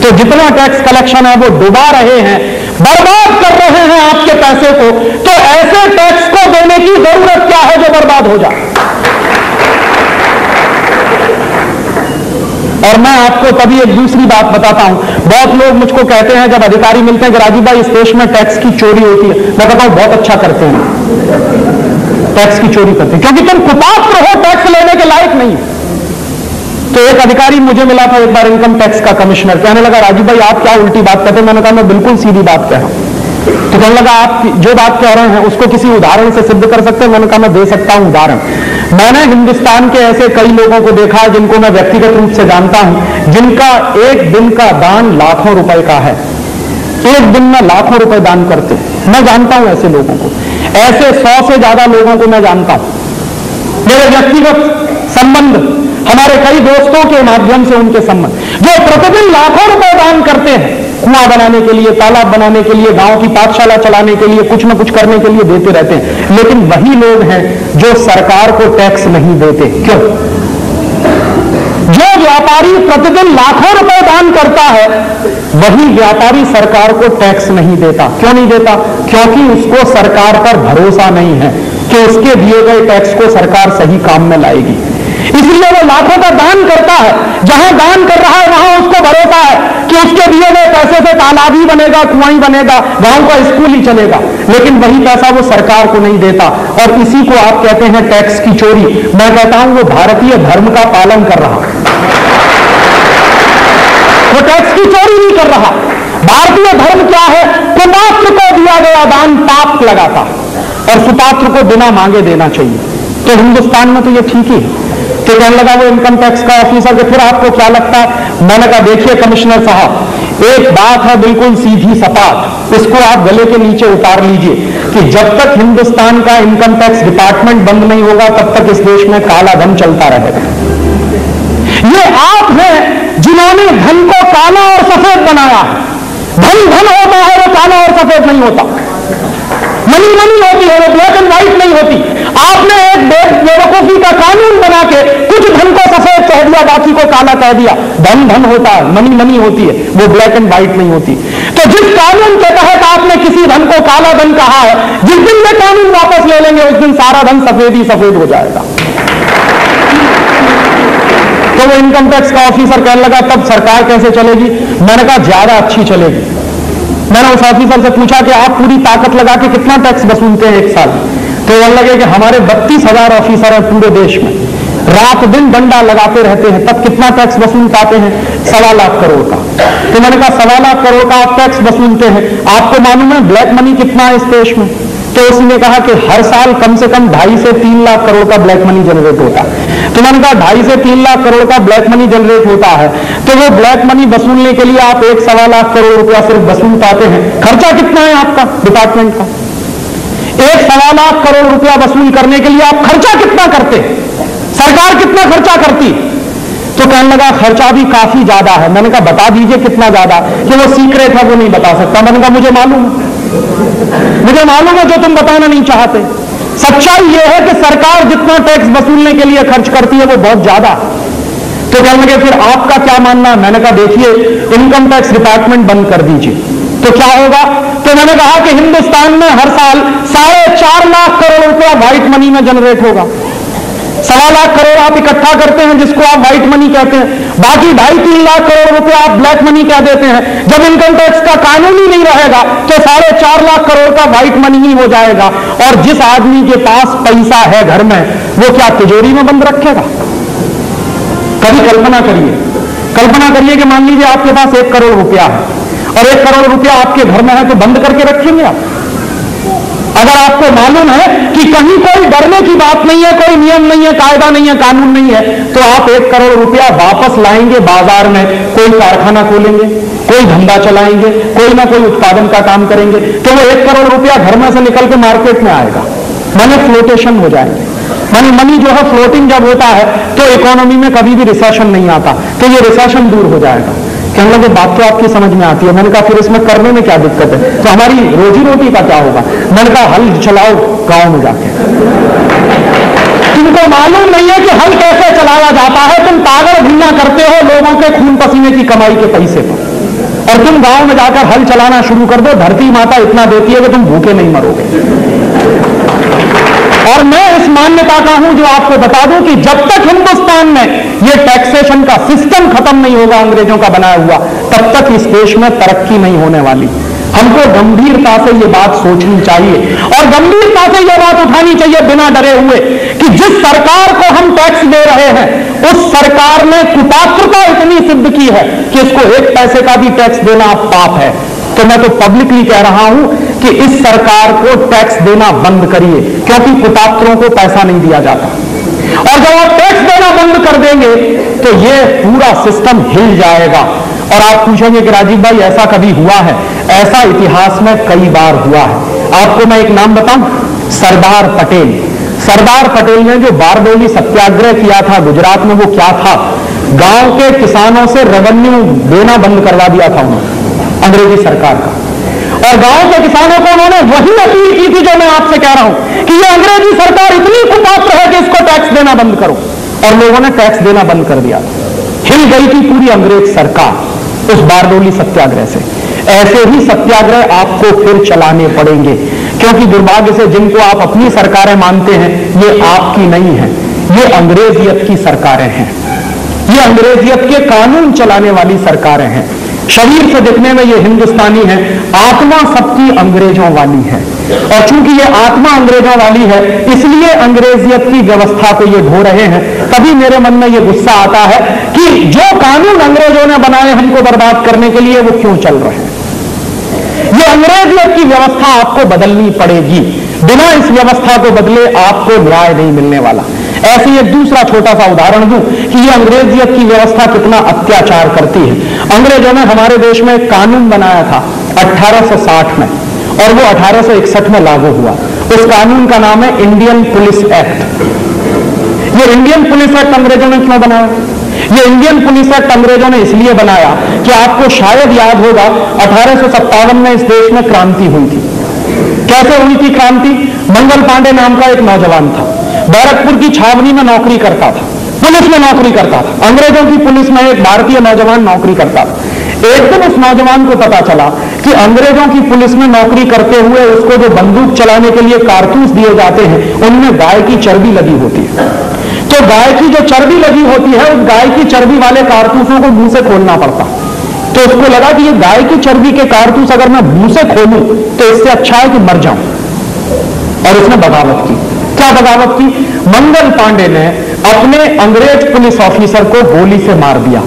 तो जितना टैक्स कलेक्शन है वो डुबा रहे हैं, बर्बाद कर रहे हैं आपके पैसे को। तो ऐसे टैक्स को देने की जरूरत क्या है जो बर्बाद हो जाए? और मैं आपको तभी एक दूसरी बात बताता हूं। बहुत लोग मुझको कहते हैं जब अधिकारी मिलते हैं कि राजीव भाई इस देश में टैक्स की चोरी होती है। मैं कहता हूं बहुत अच्छा करते हैं, टैक्स की चोरी करते हैं क्योंकि तुम कुपात्र हो, टैक्स लेने के लायक नहीं। तो एक अधिकारी मुझे मिला था एक बार, इनकम टैक्स का कमिश्नर, कहने लगा राजीव भाई आप क्या उल्टी बात कहते हैं? मैंने कहा मैं बिल्कुल सीधी बात कह रहा हूं। तो कहने लगा आप जो बात कह रहे हैं उसको किसी उदाहरण से सिद्ध कर सकते हैं? मैंने कहा मैं दे सकता हूं उदाहरण। मैंने हिंदुस्तान के ऐसे कई लोगों को देखा है जिनको मैं व्यक्तिगत रूप से जानता हूं, जिनका एक दिन का दान लाखों रुपए का है। एक दिन में लाखों रुपए दान करते हैं। मैं जानता हूं ऐसे लोगों को, ऐसे 100 से ज्यादा लोगों को मैं जानता हूं। मेरे व्यक्तिगत संबंध, हमारे कई दोस्तों के माध्यम से उनके संबंध, जो प्रतिदिन लाखों रुपए दान करते हैं कुआं बनाने के लिए, तालाब बनाने के लिए, गांव की पाठशाला चलाने के लिए, कुछ न कुछ करने के लिए देते रहते हैं। लेकिन वही लोग हैं जो सरकार को टैक्स नहीं देते। क्यों? जो व्यापारी प्रतिदिन लाखों रुपए दान करता है वही व्यापारी सरकार को टैक्स नहीं देता। क्यों नहीं देता? क्योंकि उसको सरकार पर भरोसा नहीं है कि उसके दिए गए टैक्स को सरकार सही काम में लाएगी। इसलिए वो लाखों का दान करता है। जहां दान कर रहा है वहां उसको भरोसा है कि उसके दिए गए पैसे से तालाब ही बनेगा, कुआं ही बनेगा, गांव का स्कूल ही चलेगा। लेकिन वही पैसा वो सरकार को नहीं देता और इसी को आप कहते हैं टैक्स की चोरी। मैं कहता हूं वो भारतीय धर्म का पालन कर रहा, वो टैक्स की चोरी नहीं कर रहा। भारतीय धर्म क्या है? कुपात्र को दिया गया दान पाप लगाता और सुपात्र को बिना मांगे देना चाहिए। तो हिंदुस्तान में तो ये ठीक ही है। तो कहने लगा वो इनकम टैक्स का ऑफिसर कि फिर आपको क्या लगता है? मैंने कहा देखिए कमिश्नर साहब, एक बात है बिल्कुल सीधी सपाट, इसको आप गले के नीचे उतार लीजिए कि जब तक हिंदुस्तान का इनकम टैक्स डिपार्टमेंट बंद नहीं होगा तब तक इस देश में काला धन चलता रहेगा। ये आप हैं जिन्होंने धन को काला और सफेद बनाया है। धन धन होता है, वो काला और सफेद नहीं होता। मनी मनी होती है, वो ब्लैक एंड व्हाइट नहीं होती। आपने एक बेवकूफी का कानून बना के कुछ धन को सफेद कह दिया, बाकी को काला कह दिया। धन धन होता है, मनी मनी होती है, वो ब्लैक एंड व्हाइट नहीं होती। तो जिस कानून के तहत आपने किसी धन को काला धन कहा है, जिस दिन ये कानून वापस ले लेंगे उस दिन सारा धन सफेद ही सफेद हो जाएगा। तो वो इनकम टैक्स का ऑफिसर कहने लगा तब सरकार कैसे चलेगी? मैंने कहा ज्यादा अच्छी चलेगी। मैंने उस ऑफिसर से पूछा कि आप पूरी ताकत लगा के कितना टैक्स वसूलते हैं एक साल? तो वो लगे कि हमारे 32,000 ऑफिसर हैं पूरे देश में, रात दिन डंडा लगाते रहते हैं, तब कितना टैक्स वसूल पाते हैं? 1.25 लाख करोड़ का। तो मैंने कहा 1.25 लाख करोड़ का आप टैक्स वसूलते हैं, आपको मालूम है ब्लैक मनी कितना है इस देश में? तो उसने कहा कि हर साल कम से कम 2.5 से 3 लाख करोड़ का ब्लैक मनी जनरेट होता है। तो मैंने कहा 2.5 से 3 लाख करोड़ का ब्लैक मनी जनरेट होता है, तो वो ब्लैक मनी वसूलने के लिए आप 1.25 लाख करोड़ रुपया सिर्फ वसूल पाते हैं। खर्चा कितना है आपका डिपार्टमेंट का? 1.25 लाख करोड़ रुपया वसूल करने के लिए आप खर्चा कितना करते? सरकार कितना खर्चा करती? तो कहने लगा खर्चा भी काफी ज्यादा है। मैंने कहा बता दीजिए कितना ज्यादा? कि वो सीक्रेट है, वो नहीं बता सकता। मैंने कहा मुझे मालूम है जो तुम बताना नहीं चाहते। सच्चाई यह है कि सरकार जितना टैक्स वसूलने के लिए खर्च करती है वो बहुत ज्यादा। तो कहने लगे फिर आपका क्या मानना है? मैंने कहा देखिए इनकम टैक्स डिपार्टमेंट बंद कर दीजिए तो क्या होगा? तो मैंने कहा कि हिंदुस्तान में हर साल 4.5 लाख करोड़ रुपया व्हाइट मनी में जनरेट होगा। 1.25 लाख करोड़ आप इकट्ठा करते हैं जिसको आप व्हाइट मनी कहते हैं, बाकी 2.5-3 लाख करोड़ रुपया आप ब्लैक मनी कह देते हैं। जब इनकम टैक्स का कानून ही नहीं रहेगा तो 4.5 लाख करोड़ का व्हाइट मनी ही हो जाएगा। और जिस आदमी के पास पैसा है घर में वो क्या तिजोरी में बंद रखेगा? कभी कल्पना करिए कि मान लीजिए आपके पास 1 करोड़ रुपया है और 1 करोड़ रुपया आपके घर में है, तो बंद करके रखेंगे आप? अगर आपको मालूम है कि कहीं कोई डरने की बात नहीं है, कोई नियम नहीं है, कायदा नहीं है, कानून नहीं है, तो आप 1 करोड़ रुपया वापस लाएंगे बाजार में, कोई कारखाना खोलेंगे, कोई धंधा चलाएंगे, कोई ना कोई उत्पादन का काम करेंगे, तो वो 1 करोड़ रुपया घर में से निकल के मार्केट में आएगा, माने फ्लोटेशन हो जाएंगे। माने मनी जो है फ्लोटिंग जब होता है तो इकोनॉमी में कभी भी रिसेशन नहीं आता, तो ये रिसेशन दूर हो जाएगा। कहने लगे बात तो आपकी समझ में आती है। मैंने कहा फिर इसमें करने में क्या दिक्कत है? तो हमारी रोजी रोटी का क्या होगा? मैंने कहा हल चलाओ गांव में जाके। तुमको मालूम नहीं है कि हल कैसे चलाया जाता है, तुम पागल ढूंढना करते हो लोगों के खून पसीने की कमाई के पैसे पर, और तुम गांव में जाकर हल चलाना शुरू कर दो, धरती माता इतना देती है कि तुम भूखे नहीं मरोगे। और मैं इस मान्यता का हूं जो आपको बता दूं कि जब तक हिंदुस्तान में ये टैक्सेशन का सिस्टम खत्म नहीं होगा अंग्रेजों का बनाया हुआ, तब तक इस देश में तरक्की नहीं होने वाली। हमको गंभीरता से ये बात सोचनी चाहिए और गंभीरता से ये बात उठानी चाहिए बिना डरे हुए कि जिस सरकार को हम टैक्स दे रहे हैं उस सरकार ने कुपात्रता इतनी सिद्ध की है कि इसको 1 पैसे का भी टैक्स देना पाप है। तो मैं तो पब्लिकली कह रहा हूं कि इस सरकार को टैक्स देना बंद करिए, क्योंकि कुपात्रों को पैसा नहीं दिया जाता। और जब आप टैक्स देना बंद कर देंगे तो ये पूरा सिस्टम हिल जाएगा। और आप पूछेंगे कि राजीव भाई ऐसा कभी हुआ है? ऐसा इतिहास में कई बार हुआ है। आपको मैं एक नाम बताऊं, सरदार पटेल। सरदार पटेल ने जो बारडोली सत्याग्रह किया था गुजरात में, वो क्या था? गांव के किसानों से रेवेन्यू देना बंद करवा दिया था उन्होंने, अंग्रेजी सरकार का। और गांव के किसानों को उन्होंने वही अपील की थी जो मैं आपसे कह रहा हूं कि ये अंग्रेजी सरकार इतनी कुपात्र है कि इसको टैक्स देना बंद करो, और लोगों ने टैक्स देना बंद कर दिया। हिल गई थी पूरी अंग्रेज सरकार उस बारडोली सत्याग्रह से। ऐसे ही सत्याग्रह आपको फिर चलाने पड़ेंगे, क्योंकि दुर्भाग्य से जिनको आप अपनी सरकारें मानते हैं ये आपकी नहीं है, ये अंग्रेजियत की सरकारें हैं। ये अंग्रेजियत के कानून चलाने वाली सरकारें हैं। शरीर से दिखने में ये हिंदुस्तानी है, आत्मा सबकी अंग्रेजों वाली है। और चूंकि ये आत्मा अंग्रेजों वाली है इसलिए अंग्रेजियत की व्यवस्था को ये ढो रहे हैं। तभी मेरे मन में ये गुस्सा आता है कि जो कानून अंग्रेजों ने बनाए हमको बर्बाद करने के लिए वो क्यों चल रहे हैं। ये अंग्रेजियत की व्यवस्था आपको बदलनी पड़ेगी, बिना इस व्यवस्था को बदले आपको न्याय नहीं मिलने वाला। ऐसे एक दूसरा छोटा सा उदाहरण दूं कि ये अंग्रेजियत की व्यवस्था कितना अत्याचार करती है। अंग्रेजों ने हमारे देश में एक कानून बनाया था 1860 में, और वो 1861 में लागू हुआ। उस कानून का नाम है इंडियन पुलिस एक्ट। ये इंडियन पुलिस एक्ट अंग्रेजों ने क्यों बनाया? ये इंडियन पुलिस एक्ट अंग्रेजों ने इसलिए बनाया कि आपको शायद याद होगा 1857 में इस देश में क्रांति हुई थी। कैसे हुई थी क्रांति? मंगल पांडे नाम का एक नौजवान था, बैरकपुर की छावनी में नौकरी करता था, पुलिस में नौकरी करता था। अंग्रेजों की पुलिस में एक भारतीय नौजवान नौकरी करता था। एक दिन उस नौजवान को पता चला कि अंग्रेजों की पुलिस में नौकरी करते हुए उसको जो बंदूक चलाने के लिए कारतूस दिए जाते हैं उनमें गाय की चर्बी लगी होती है। तो गाय की जो चर्बी लगी होती है, उस गाय की चर्बी वाले कारतूसों को मुंह से खोलना पड़ता। तो उसको लगा कि ये गाय की चर्बी के कारतूस अगर मैं मुंह से खोलूं तो इससे अच्छा है कि मर जाऊं, और उसने बगावत की। क्या बगावत की? मंगल पांडे ने अपने अंग्रेज पुलिस ऑफिसर को गोली से मार दिया।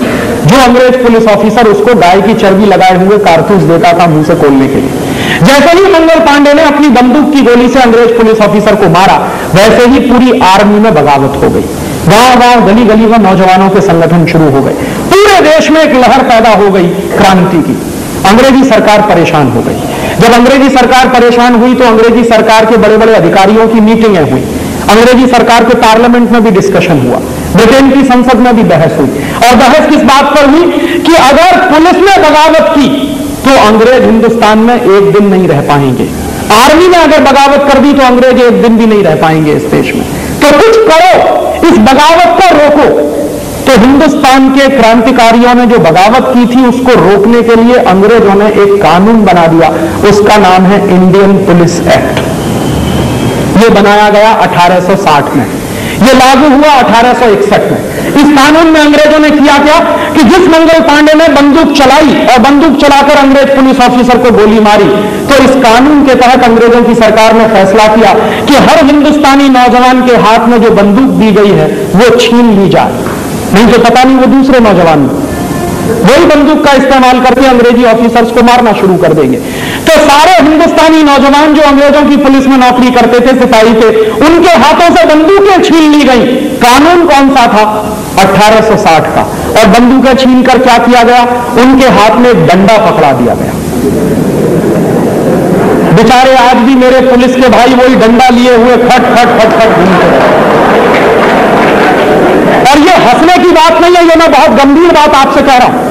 जो अंग्रेज पुलिस ऑफिसर उसको गाय की चर्बी लगाए हुए कारतूस देता था मुंह से खोलने के लिए। जैसे ही मंगल पांडे ने अपनी बंदूक की गोली से अंग्रेज पुलिस ऑफिसर को मारा, वैसे ही पूरी आर्मी में बगावत हो गई। गांव-गांव, गली-गली में नौजवानों के संगठन शुरू हो गए। पूरे देश में एक लहर पैदा हो गई क्रांति की। अंग्रेजी सरकार परेशान हो गई। जब अंग्रेजी सरकार परेशान हुई तो अंग्रेजी सरकार के बड़े बड़े अधिकारियों की मीटिंगें हुई। अंग्रेजी सरकार के पार्लियामेंट में भी डिस्कशन हुआ, ब्रिटेन की संसद में भी बहस हुई। और बहस किस बात पर हुई कि अगर पुलिस ने बगावत की तो अंग्रेज हिंदुस्तान में एक दिन नहीं रह पाएंगे, आर्मी ने अगर बगावत कर दी तो अंग्रेज एक दिन भी नहीं रह पाएंगे इस देश में। तो कुछ करो, इस बगावत को रोको। तो हिंदुस्तान के क्रांतिकारियों ने जो बगावत की थी उसको रोकने के लिए अंग्रेजों ने एक कानून बना दिया, उसका नाम है इंडियन पुलिस एक्ट। ये बनाया गया 1860 में, ये लागू हुआ 1861 में। इस कानून में अंग्रेजों ने किया क्या कि जिस मंगल पांडे ने बंदूक चलाई और बंदूक चलाकर अंग्रेज पुलिस ऑफिसर को गोली मारी, तो इस कानून के तहत अंग्रेजों की सरकार ने फैसला किया कि हर हिंदुस्तानी नौजवान के हाथ में जो बंदूक दी गई है वो छीन ली जाए, नहीं तो पता नहीं वो दूसरे नौजवान वही बंदूक का इस्तेमाल करके अंग्रेजी ऑफिसर्स को मारना शुरू कर देंगे। तो सारे हिंदुस्तानी नौजवान जो अंग्रेजों की पुलिस में नौकरी करते थे, सिपाही थे, उनके हाथों से बंदूकें छीन ली गई। कानून कौन सा था? 1860 का। और बंदूकें छीनकर क्या किया गया? उनके हाथ में एक डंडा पकड़ा दिया गया। बेचारे आज भी मेरे पुलिस के भाई वही डंडा लिए हुए खट खट खट खट घूमते हैं। और ये हंसने की बात नहीं है, ये मैं बहुत गंभीर बात आपसे कह रहा हूं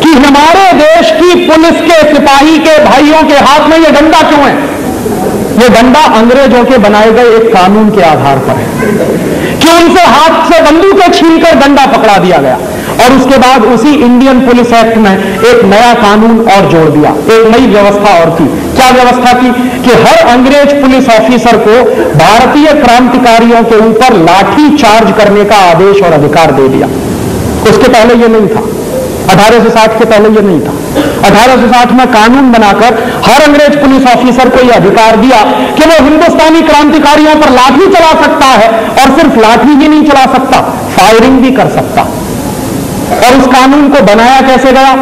कि हमारे देश की पुलिस के सिपाही के भाइयों के हाथ में ये डंडा क्यों है? ये डंडा अंग्रेजों के बनाए गए एक कानून के आधार पर है कि उनसे हाथ से बंदूकें छीनकर डंडा पकड़ा दिया गया। और उसके बाद उसी इंडियन पुलिस एक्ट में एक नया कानून और जोड़ दिया, एक नई व्यवस्था और थी। क्या व्यवस्था थी कि हर अंग्रेज पुलिस ऑफिसर को भारतीय क्रांतिकारियों के ऊपर लाठी चार्ज करने का आदेश और अधिकार दे दिया। उसके पहले ये नहीं था, 1860 के पहले ये नहीं था। 1860 में कानून बनाकर हर अंग्रेज पुलिस ऑफिसर को यह अधिकार दिया कि वो हिंदुस्तानी क्रांतिकारियों पर लाठी चला सकता है, और सिर्फ लाठी ही नहीं चला सकता, फायरिंग भी कर सकता। और उस कानून को बनाया कैसे गया?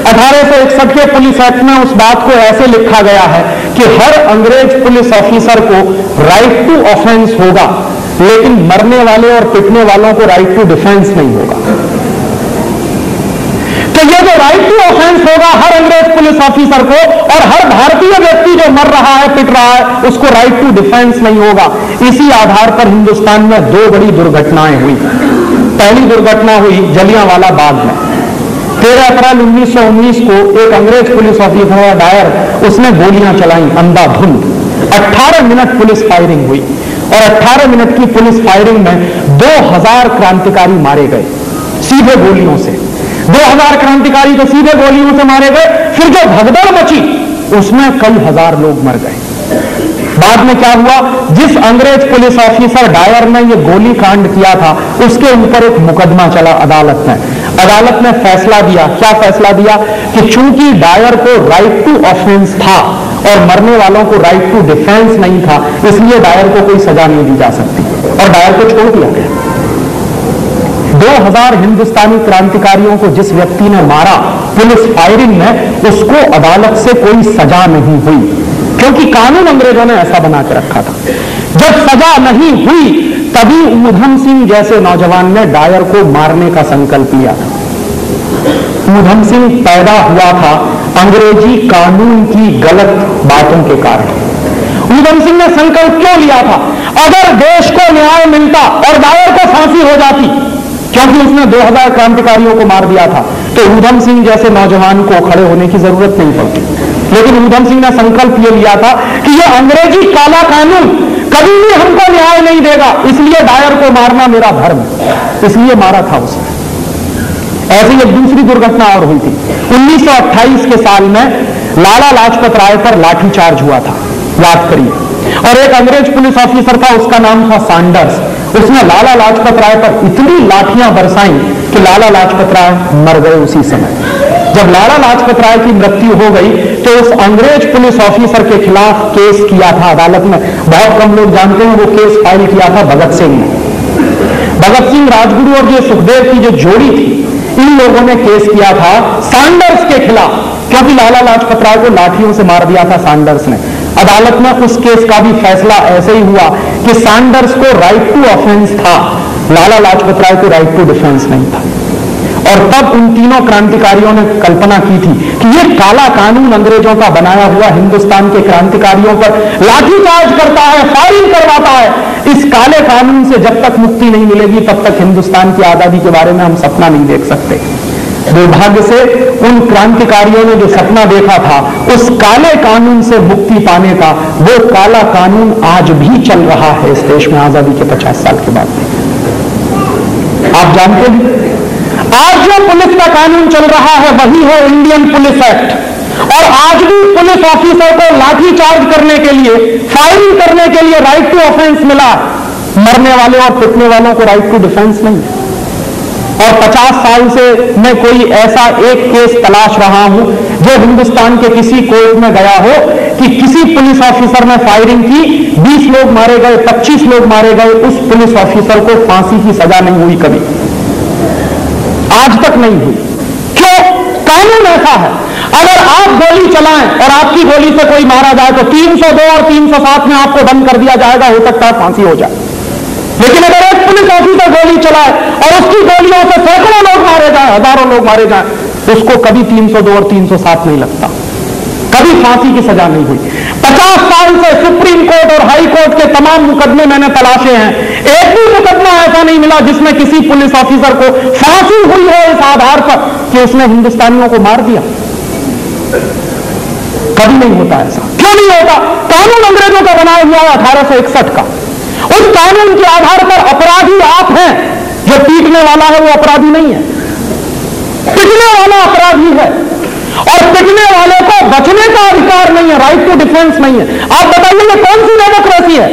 1861 के पुलिस एक्ट में उस बात को ऐसे लिखा गया है कि हर अंग्रेज पुलिस ऑफिसर को राइट टू ऑफेंस होगा, लेकिन मरने वाले और पिटने वालों को राइट टू डिफेंस नहीं होगा। तो ये जो राइट टू ऑफेंस होगा हर अंग्रेज पुलिस ऑफिसर को, और हर भारतीय व्यक्ति जो मर रहा है, पिट रहा है, उसको राइट टू डिफेंस नहीं होगा। इसी आधार पर हिंदुस्तान में दो बड़ी दुर्घटनाएं हुई। पहली दुर्घटना हुई जलियांवाला बाग में। 13 अप्रैल 1919 को एक अंग्रेज पुलिस ऑफिसर डायर, उसने गोलियां चलाई अंधाधुंध। 18 मिनट पुलिस फायरिंग हुई, और 18 मिनट की पुलिस फायरिंग में 2000 क्रांतिकारी मारे गए सीधे गोलियों से। 2000 क्रांतिकारी तो सीधे गोलियों से मारे गए। फिर जो भगदड़ मची उसमें कई हजार लोग मर गए। बाद में क्या हुआ? जिस अंग्रेज पुलिस ऑफिसर डायर ने ये गोली कांड किया था, उसके ऊपर एक मुकदमा चला अदालत में। अदालत ने फैसला दिया, क्या फैसला दिया? कि चूंकि डायर को राइट टू ऑफेंस था और मरने वालों को राइट टू डिफेंस नहीं था, इसलिए डायर को कोई सजा नहीं दी जा सकती, और डायर को छोड़ दिया गया। 2000 हिंदुस्तानी क्रांतिकारियों को जिस व्यक्ति ने मारा पुलिस फायरिंग में, उसको अदालत से कोई सजा नहीं हुई, क्योंकि कानून अंग्रेजों ने ऐसा बना के रखा था। जब सजा नहीं हुई तभी ऊधम सिंह जैसे नौजवान ने डायर को मारने का संकल्प लिया था। ऊधम सिंह पैदा हुआ था अंग्रेजी कानून की गलत बातों के कारण। ऊधम सिंह ने संकल्प क्यों लिया था? अगर देश को न्याय मिलता और डायर को फांसी हो जाती, क्योंकि उसने 2000 क्रांतिकारियों को मार दिया था, तो ऊधम सिंह जैसे नौजवान को खड़े होने की जरूरत नहीं पड़ती। लेकिन ऊधम सिंह ने संकल्प ये लिया था कि यह अंग्रेजी काला कानून कभी भी हमको न्याय नहीं देगा, इसलिए डायर को मारना मेरा धर्म, इसलिए मारा था उसने। ऐसी एक दूसरी दुर्घटना और हुई थी 1928 के साल में। लाला लाजपत राय पर लाठीचार्ज हुआ था, याद करिए। और एक अंग्रेज पुलिस ऑफिसर था, उसका नाम था सैंडर्स। उसने लाला लाजपत राय पर इतनी लाठियां बरसाई कि लाला लाजपत राय मर गए उसी समय। जब लाला लाजपत राय की मृत्यु हो गई तो उस अंग्रेज पुलिस ऑफिसर के खिलाफ केस किया था अदालत में। बहुत कम लोग जानते हैं वो केस फाइल किया था भगत सिंह ने। भगत सिंह, राजगुरु और जो सुखदेव की जो जोड़ी थी, इन लोगों ने केस किया था सैंडर्स के खिलाफ, क्योंकि लाला लाजपत राय को लाठियों से मार दिया था सैंडर्स ने। अदालत में उस केस का भी फैसला ऐसे ही हुआ कि सैंडर्स को राइट टू ऑफेंस था, लाला लाजपत राय को राइट टू डिफेंस नहीं था। और तब उन तीनों क्रांतिकारियों ने कल्पना की थी कि ये काला कानून अंग्रेजों का बनाया हुआ हिंदुस्तान के क्रांतिकारियों पर लाठीचार्ज करता है, फायरिंग करवाता है। इस काले कानून से जब तक मुक्ति नहीं मिलेगी तब तक हिंदुस्तान की आजादी के बारे में हम सपना नहीं देख सकते। दुर्भाग्य से उन क्रांतिकारियों ने जो सपना देखा था उस काले कानून से मुक्ति पाने का, वो काला कानून आज भी चल रहा है इस देश में आजादी के 50 साल के बाद। आप जानते हैं आज जो पुलिस का कानून चल रहा है वही है इंडियन पुलिस एक्ट। और आज भी पुलिस ऑफिसर को लाठीचार्ज करने के लिए, फायरिंग करने के लिए राइट टू ऑफेंस मिला, मरने वाले और पिटने वालों को राइट टू डिफेंस नहीं। और 50 साल से मैं कोई ऐसा एक केस तलाश रहा हूं जो हिंदुस्तान के किसी कोर्ट में गया हो कि किसी पुलिस ऑफिसर ने फायरिंग की, 20 लोग मारे गए, 25 लोग मारे गए, उस पुलिस ऑफिसर को फांसी की सजा नहीं हुई कभी, आज तक नहीं हुई। क्यों? कानून ऐसा है। अगर आप गोली चलाएं और आपकी गोली से कोई मारा जाए तो 302 और 307 में आपको बंद कर दिया जाएगा, हो सकता है फांसी हो जाए। लेकिन अगर एक पुलिस ऑफिसर गोली चलाए और उसकी गोलियों से सैकड़ों लोग मारे जाए, हजारों लोग मारे जाए, उसको कभी 302 और 307 नहीं लगता, कभी फांसी की सजा नहीं हुई। 50 साल से सुप्रीम कोर्ट और हाई कोर्ट के तमाम मुकदमे मैंने तलाशे हैं, एक भी मुकदमा ऐसा नहीं मिला जिसमें किसी पुलिस ऑफिसर को फांसी हुई हो इस आधार पर कि उसने हिंदुस्तानियों को मार दिया। कभी नहीं होता ऐसा। क्यों नहीं होता? कानून अंग्रेजों का बनाया हुआ है 1861 का। उस कानून के आधार पर अपराधी आप हैं, जो पीटने वाला है वो अपराधी नहीं है, पिटने वाला अपराधी है। और पिटने वाले को बचने का अधिकार नहीं है, राइट टू डिफेंस नहीं है। आप बताइए ये कौन सी डेमोक्रेसी है?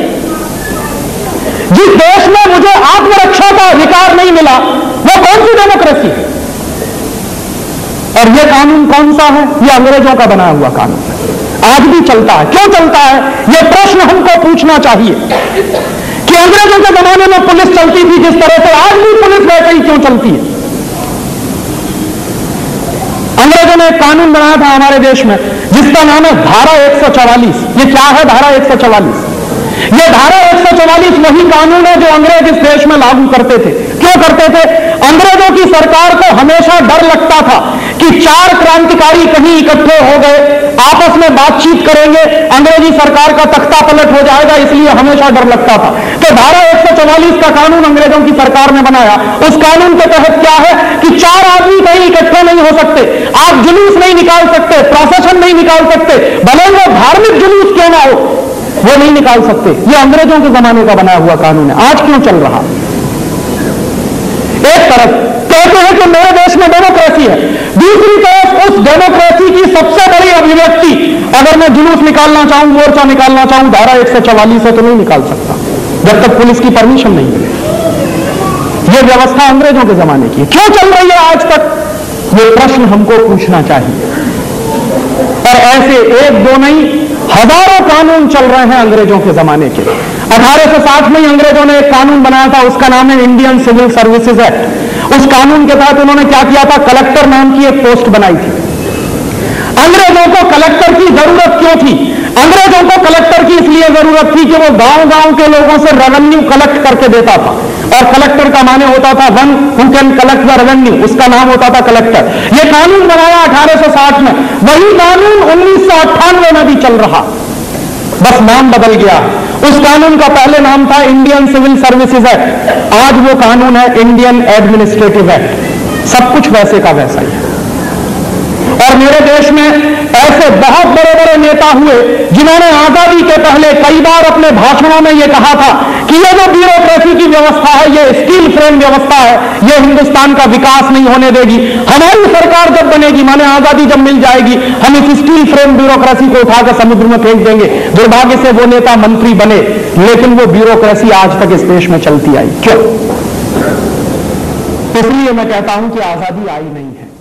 जिस देश में मुझे आत्मरक्षा का अधिकार नहीं मिला वो कौन सी डेमोक्रेसी है? और ये कानून कौन सा है? ये अंग्रेजों का बनाया हुआ कानून है, आज भी चलता है। क्यों चलता है? ये प्रश्न हमको पूछना चाहिए कि अंग्रेजों के जमाने में पुलिस चलती थी जिस तरह से, आज भी पुलिस वैसे ही क्यों चलती है? अंग्रेजों ने एक कानून बनाया था हमारे देश में जिसका नाम है धारा 144। ये क्या है धारा 144? ये धारा 144 वही कानून है जो अंग्रेज इस देश में लागू करते थे। क्यों करते थे? अंग्रेजों की सरकार को हमेशा डर लगता था कि 4 क्रांतिकारी कहीं इकट्ठे हो गए, आपस में बातचीत करेंगे, अंग्रेजी सरकार का तख्ता पलट हो जाएगा, इसलिए हमेशा डर लगता था। तो धारा 144 का कानून अंग्रेजों की सरकार ने बनाया। उस कानून के तहत क्या है कि 4 आदमी कहीं इकट्ठे नहीं हो सकते, आप जुलूस नहीं निकाल सकते, प्रोसेशन नहीं निकाल सकते, भले वो धार्मिक जुलूस क्यों ना हो, वो नहीं निकाल सकते। ये अंग्रेजों के जमाने का बनाया हुआ कानून है। आज क्यों चल रहा? एक तरफ कहते हैं कि मेरे देश में डेमोक्रेसी है, दूसरी तरफ उस डेमोक्रेसी की सबसे बड़ी अभिव्यक्ति, अगर मैं जुलूस निकालना चाहूं, मोर्चा निकालना चाहूं, धारा 144 है तो नहीं निकाल सकता जब तक पुलिस की परमिशन नहीं मिले। ये व्यवस्था अंग्रेजों के जमाने की है। क्यों चल रही है आज तक? ये प्रश्न हमको पूछना चाहिए। और ऐसे एक दो नहीं, हजारों कानून चल रहे हैं अंग्रेजों के जमाने के। 1860 में ही अंग्रेजों ने एक कानून बनाया था, उसका नाम है इंडियन सिविल सर्विसेज एक्ट। उस कानून के तहत उन्होंने क्या किया था, कलेक्टर नाम की एक पोस्ट बनाई थी। अंग्रेजों को कलेक्टर की जरूरत क्यों थी? अंग्रेजों को कलेक्टर की इसलिए जरूरत थी कि वो गांव-गांव के लोगों से रेवेन्यू कलेक्ट करके देता था, और कलेक्टर का माने होता था one who can collect the revenue, उसका नाम होता था कलेक्टर। ये कानून बनाया 1860 में, वही कानून 1998 में भी चल रहा, बस नाम बदल गया। उस कानून का पहले नाम था इंडियन सिविल सर्विसेज एक्ट, आज वो कानून है इंडियन एडमिनिस्ट्रेटिव एक्ट। सब कुछ वैसे का वैसा ही है। और मेरे देश में ऐसे बहुत बड़े बड़े नेता हुए जिन्होंने आजादी के पहले कई बार अपने भाषणों में यह कहा था कि ये जो ब्यूरोक्रेसी की व्यवस्था है, ये स्टील फ्रेम व्यवस्था है, ये हिंदुस्तान का विकास नहीं होने देगी। हमारी सरकार जब बनेगी, माने आजादी जब मिल जाएगी, हम इस स्टील फ्रेम ब्यूरोक्रेसी को उठाकर समुद्र में फेंक देंगे। दुर्भाग्य से वो नेता मंत्री बने, लेकिन वो ब्यूरोक्रेसी आज तक इस देश में चलती आई। क्यों? इसलिए मैं कहता हूं कि आजादी आई नहीं है।